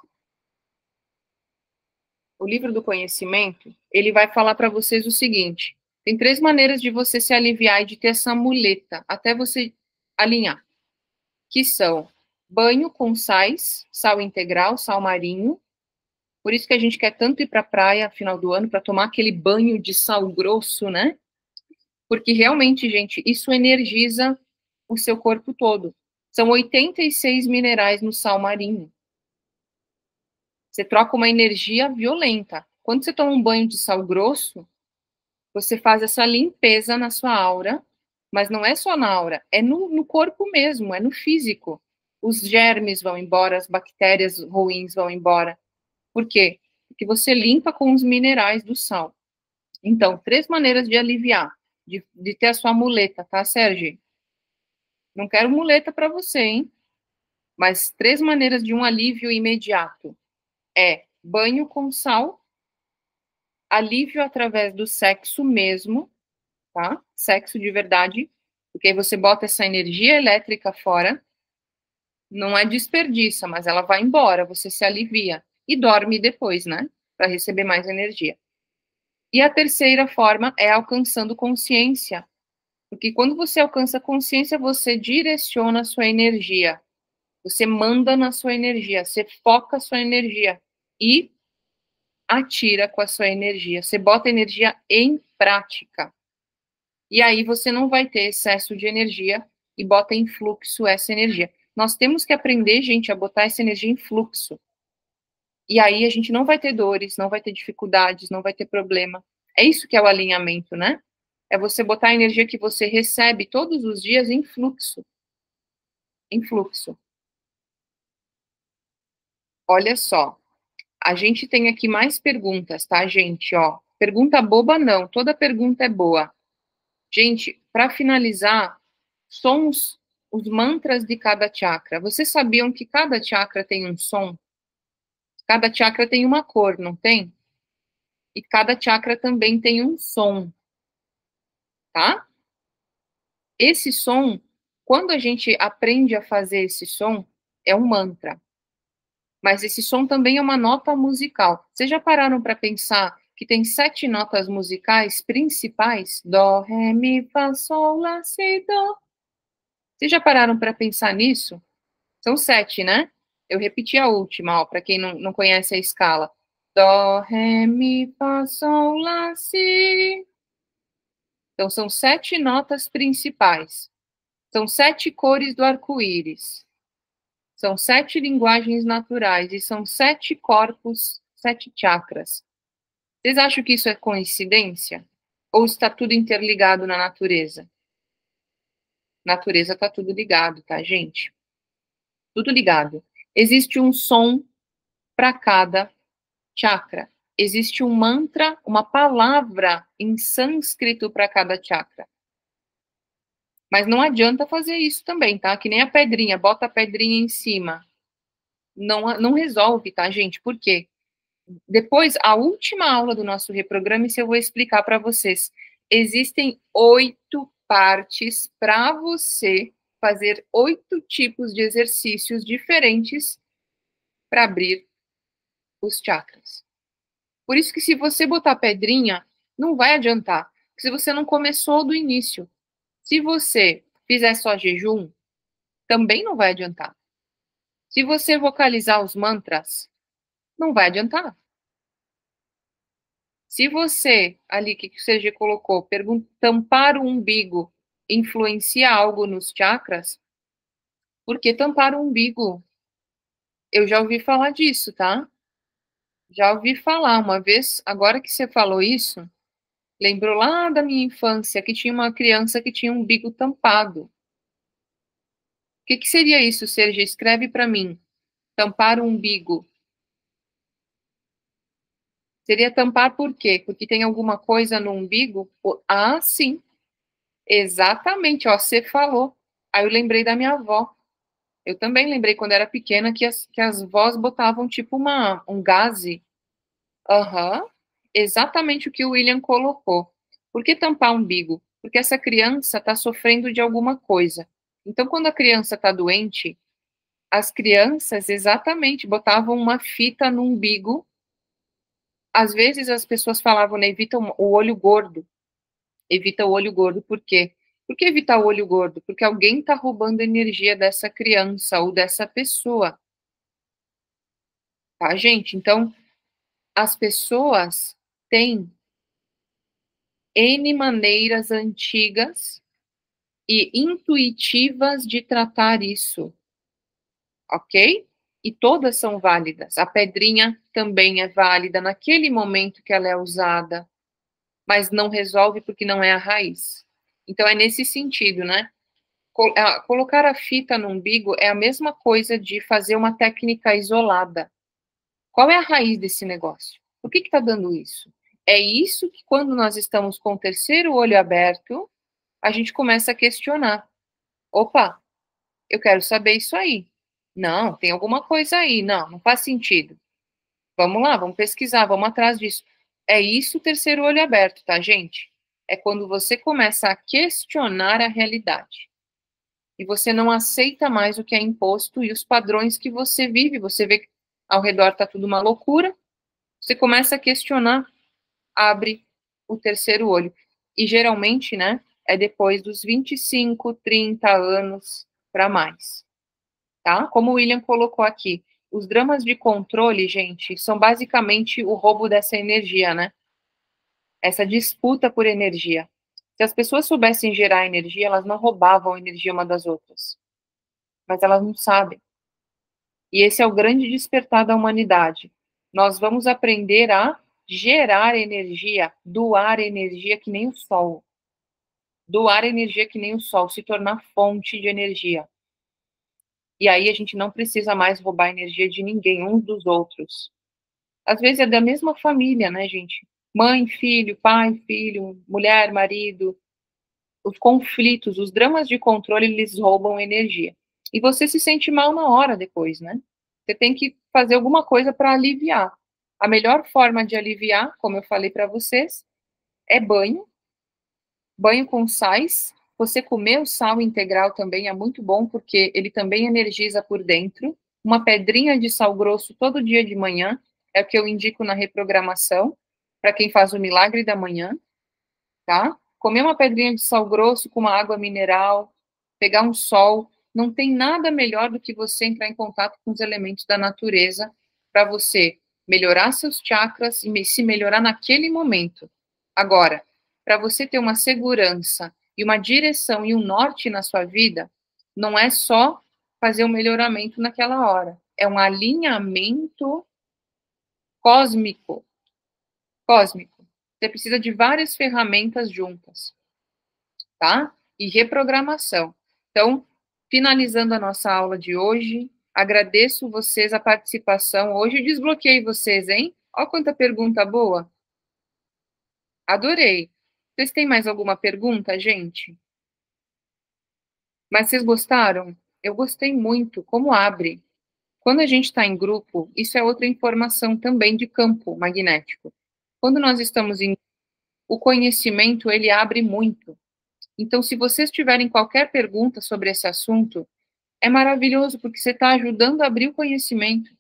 o livro do conhecimento, ele vai falar para vocês o seguinte: tem 3 maneiras de você se aliviar e de ter essa muleta, até você alinhar, que são banho com sais, sal integral, sal marinho. Por isso que a gente quer tanto ir para a praia, final do ano, para tomar aquele banho de sal grosso, né? Porque realmente, gente, isso energiza o seu corpo todo. São 86 minerais no sal marinho. Você troca uma energia violenta. Quando você toma um banho de sal grosso, você faz essa limpeza na sua aura, mas não é só na aura, é no corpo mesmo, é no físico. Os germes vão embora, as bactérias ruins vão embora. Por quê? Porque você limpa com os minerais do sal. Então, 3 maneiras de aliviar, de ter a sua muleta, tá, Sérgio? Não quero muleta para você, hein? Mas 3 maneiras de um alívio imediato. É banho com sal, alívio através do sexo mesmo, tá? Sexo de verdade, porque aí você bota essa energia elétrica fora, não é desperdício, mas ela vai embora, você se alivia e dorme depois, né? Para receber mais energia. E a terceira forma é alcançando consciência. Porque quando você alcança a consciência, você direciona a sua energia. Você manda na sua energia, você foca a sua energia e atira com a sua energia. Você bota a energia em prática. E aí você não vai ter excesso de energia e bota em fluxo essa energia. Nós temos que aprender, gente, a botar essa energia em fluxo. E aí a gente não vai ter dores, não vai ter dificuldades, não vai ter problema. É isso que é o alinhamento, né? É você botar a energia que você recebe todos os dias em fluxo. Em fluxo. Olha só, a gente tem aqui mais perguntas, tá, gente? Ó, pergunta boba não, toda pergunta é boa. Gente, para finalizar, sons, os mantras de cada chakra. Vocês sabiam que cada chakra tem um som? Cada chakra tem uma cor, não tem? E cada chakra também tem um som, tá? Esse som, quando a gente aprende a fazer esse som, é um mantra. Mas esse som também é uma nota musical. Vocês já pararam para pensar que tem 7 notas musicais principais? Dó, ré, mi, fá, sol, lá, si, dó. Vocês já pararam para pensar nisso? São 7, né? Eu repeti a última, ó, para quem não conhece a escala. Dó, ré, mi, fá, sol, lá, si. Então, são 7 notas principais. São 7 cores do arco-íris. São 7 linguagens naturais e são 7 corpos, 7 chakras. Vocês acham que isso é coincidência? Ou está tudo interligado na natureza? Natureza está tudo ligado, tá, gente? Tudo ligado. Existe um som para cada chakra. Existe um mantra, uma palavra em sânscrito para cada chakra. Mas não adianta fazer isso também, tá? Que nem a pedrinha, bota a pedrinha em cima. Não resolve, tá, gente? Por quê? Depois, a última aula do nosso Reprograme-se, eu vou explicar para vocês. Existem 8 partes para você fazer 8 tipos de exercícios diferentes para abrir os chakras. Por isso que se você botar pedrinha, não vai adiantar. Se você não começou do início. Se você fizer só jejum, também não vai adiantar. Se você vocalizar os mantras, não vai adiantar. Se você, ali, que o CG colocou, tampar o umbigo influencia algo nos chakras, por que tampar o umbigo? Eu já ouvi falar disso, tá? Já ouvi falar uma vez, agora que você falou isso, lembrou lá da minha infância, que tinha uma criança que tinha um umbigo tampado. O que seria isso, Sergio? Escreve para mim. Tampar o umbigo. Seria tampar por quê? Porque tem alguma coisa no umbigo? Ah, sim. Exatamente, ó, você falou. Aí eu lembrei da minha avó. Eu também lembrei quando era pequena que as vós botavam tipo um gaze. Aham. Exatamente o que o William colocou. Por que tampar o umbigo? Porque essa criança está sofrendo de alguma coisa. Então, quando a criança está doente, as crianças exatamente botavam uma fita no umbigo. Às vezes as pessoas falavam, né, evita o olho gordo. Evita o olho gordo, por quê? Por que evitar o olho gordo? Porque alguém está roubando energia dessa criança ou dessa pessoa. Tá, gente? Então, as pessoas têm N maneiras antigas e intuitivas de tratar isso, ok? E todas são válidas. A pedrinha também é válida naquele momento que ela é usada, mas não resolve porque não é a raiz. Então, é nesse sentido, né? Colocar a fita no umbigo é a mesma coisa de fazer uma técnica isolada. Qual é a raiz desse negócio? Por que está dando isso? É isso que, quando nós estamos com o terceiro olho aberto, a gente começa a questionar. Opa, eu quero saber isso aí. Não, tem alguma coisa aí. Não, não faz sentido. Vamos lá, vamos pesquisar, vamos atrás disso. É isso o terceiro olho aberto, tá, gente? É quando você começa a questionar a realidade. E você não aceita mais o que é imposto e os padrões que você vive. Você vê que ao redor está tudo uma loucura. Você começa a questionar, abre o terceiro olho. E geralmente, né, é depois dos 25, 30 anos para mais, tá? Como o William colocou aqui, os dramas de controle, gente, são basicamente o roubo dessa energia, né? Essa disputa por energia. Se as pessoas soubessem gerar energia, elas não roubavam energia uma das outras. Mas elas não sabem. E esse é o grande despertar da humanidade. Nós vamos aprender a gerar energia, doar energia que nem o sol. Doar energia que nem o sol, se tornar fonte de energia. E aí a gente não precisa mais roubar energia de ninguém, uns dos outros. Às vezes é da mesma família, né, gente? Mãe, filho, pai, filho, mulher, marido. Os conflitos, os dramas de controle, eles roubam energia. E você se sente mal na hora depois, né? Você tem que fazer alguma coisa para aliviar. A melhor forma de aliviar, como eu falei para vocês, é banho. Banho com sais. Você comer o sal integral também é muito bom, porque ele também energiza por dentro. Uma pedrinha de sal grosso todo dia de manhã é o que eu indico na reprogramação, para quem faz o milagre da manhã, tá? Comer uma pedrinha de sal grosso com uma água mineral, pegar um sol, não tem nada melhor do que você entrar em contato com os elementos da natureza para você melhorar seus chakras e se melhorar naquele momento. Agora, para você ter uma segurança e uma direção e um norte na sua vida, não é só fazer um melhoramento naquela hora, é um alinhamento cósmico. Cósmico. Você precisa de várias ferramentas juntas, tá? E reprogramação. Então, finalizando a nossa aula de hoje, agradeço vocês a participação. Hoje eu desbloqueei vocês, hein? Olha quanta pergunta boa. Adorei. Vocês têm mais alguma pergunta, gente? Mas vocês gostaram? Eu gostei muito. Como abre? Quando a gente está em grupo, isso é outra informação também de campo magnético. Quando nós estamos em o conhecimento, ele abre muito. Então, se vocês tiverem qualquer pergunta sobre esse assunto, é maravilhoso, porque você está ajudando a abrir o conhecimento.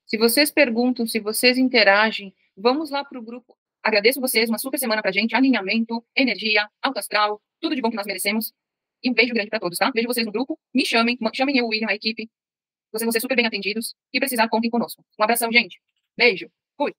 Se vocês perguntam, se vocês interagem, vamos lá para o grupo. Agradeço vocês, uma super semana para a gente, alinhamento, energia, alto astral, tudo de bom que nós merecemos. E um beijo grande para todos, tá? Vejo vocês no grupo, me chamem, chamem eu, o William, a equipe. Vocês vão ser super bem atendidos. E precisar, contem conosco. Um abração, gente. Beijo. Fui.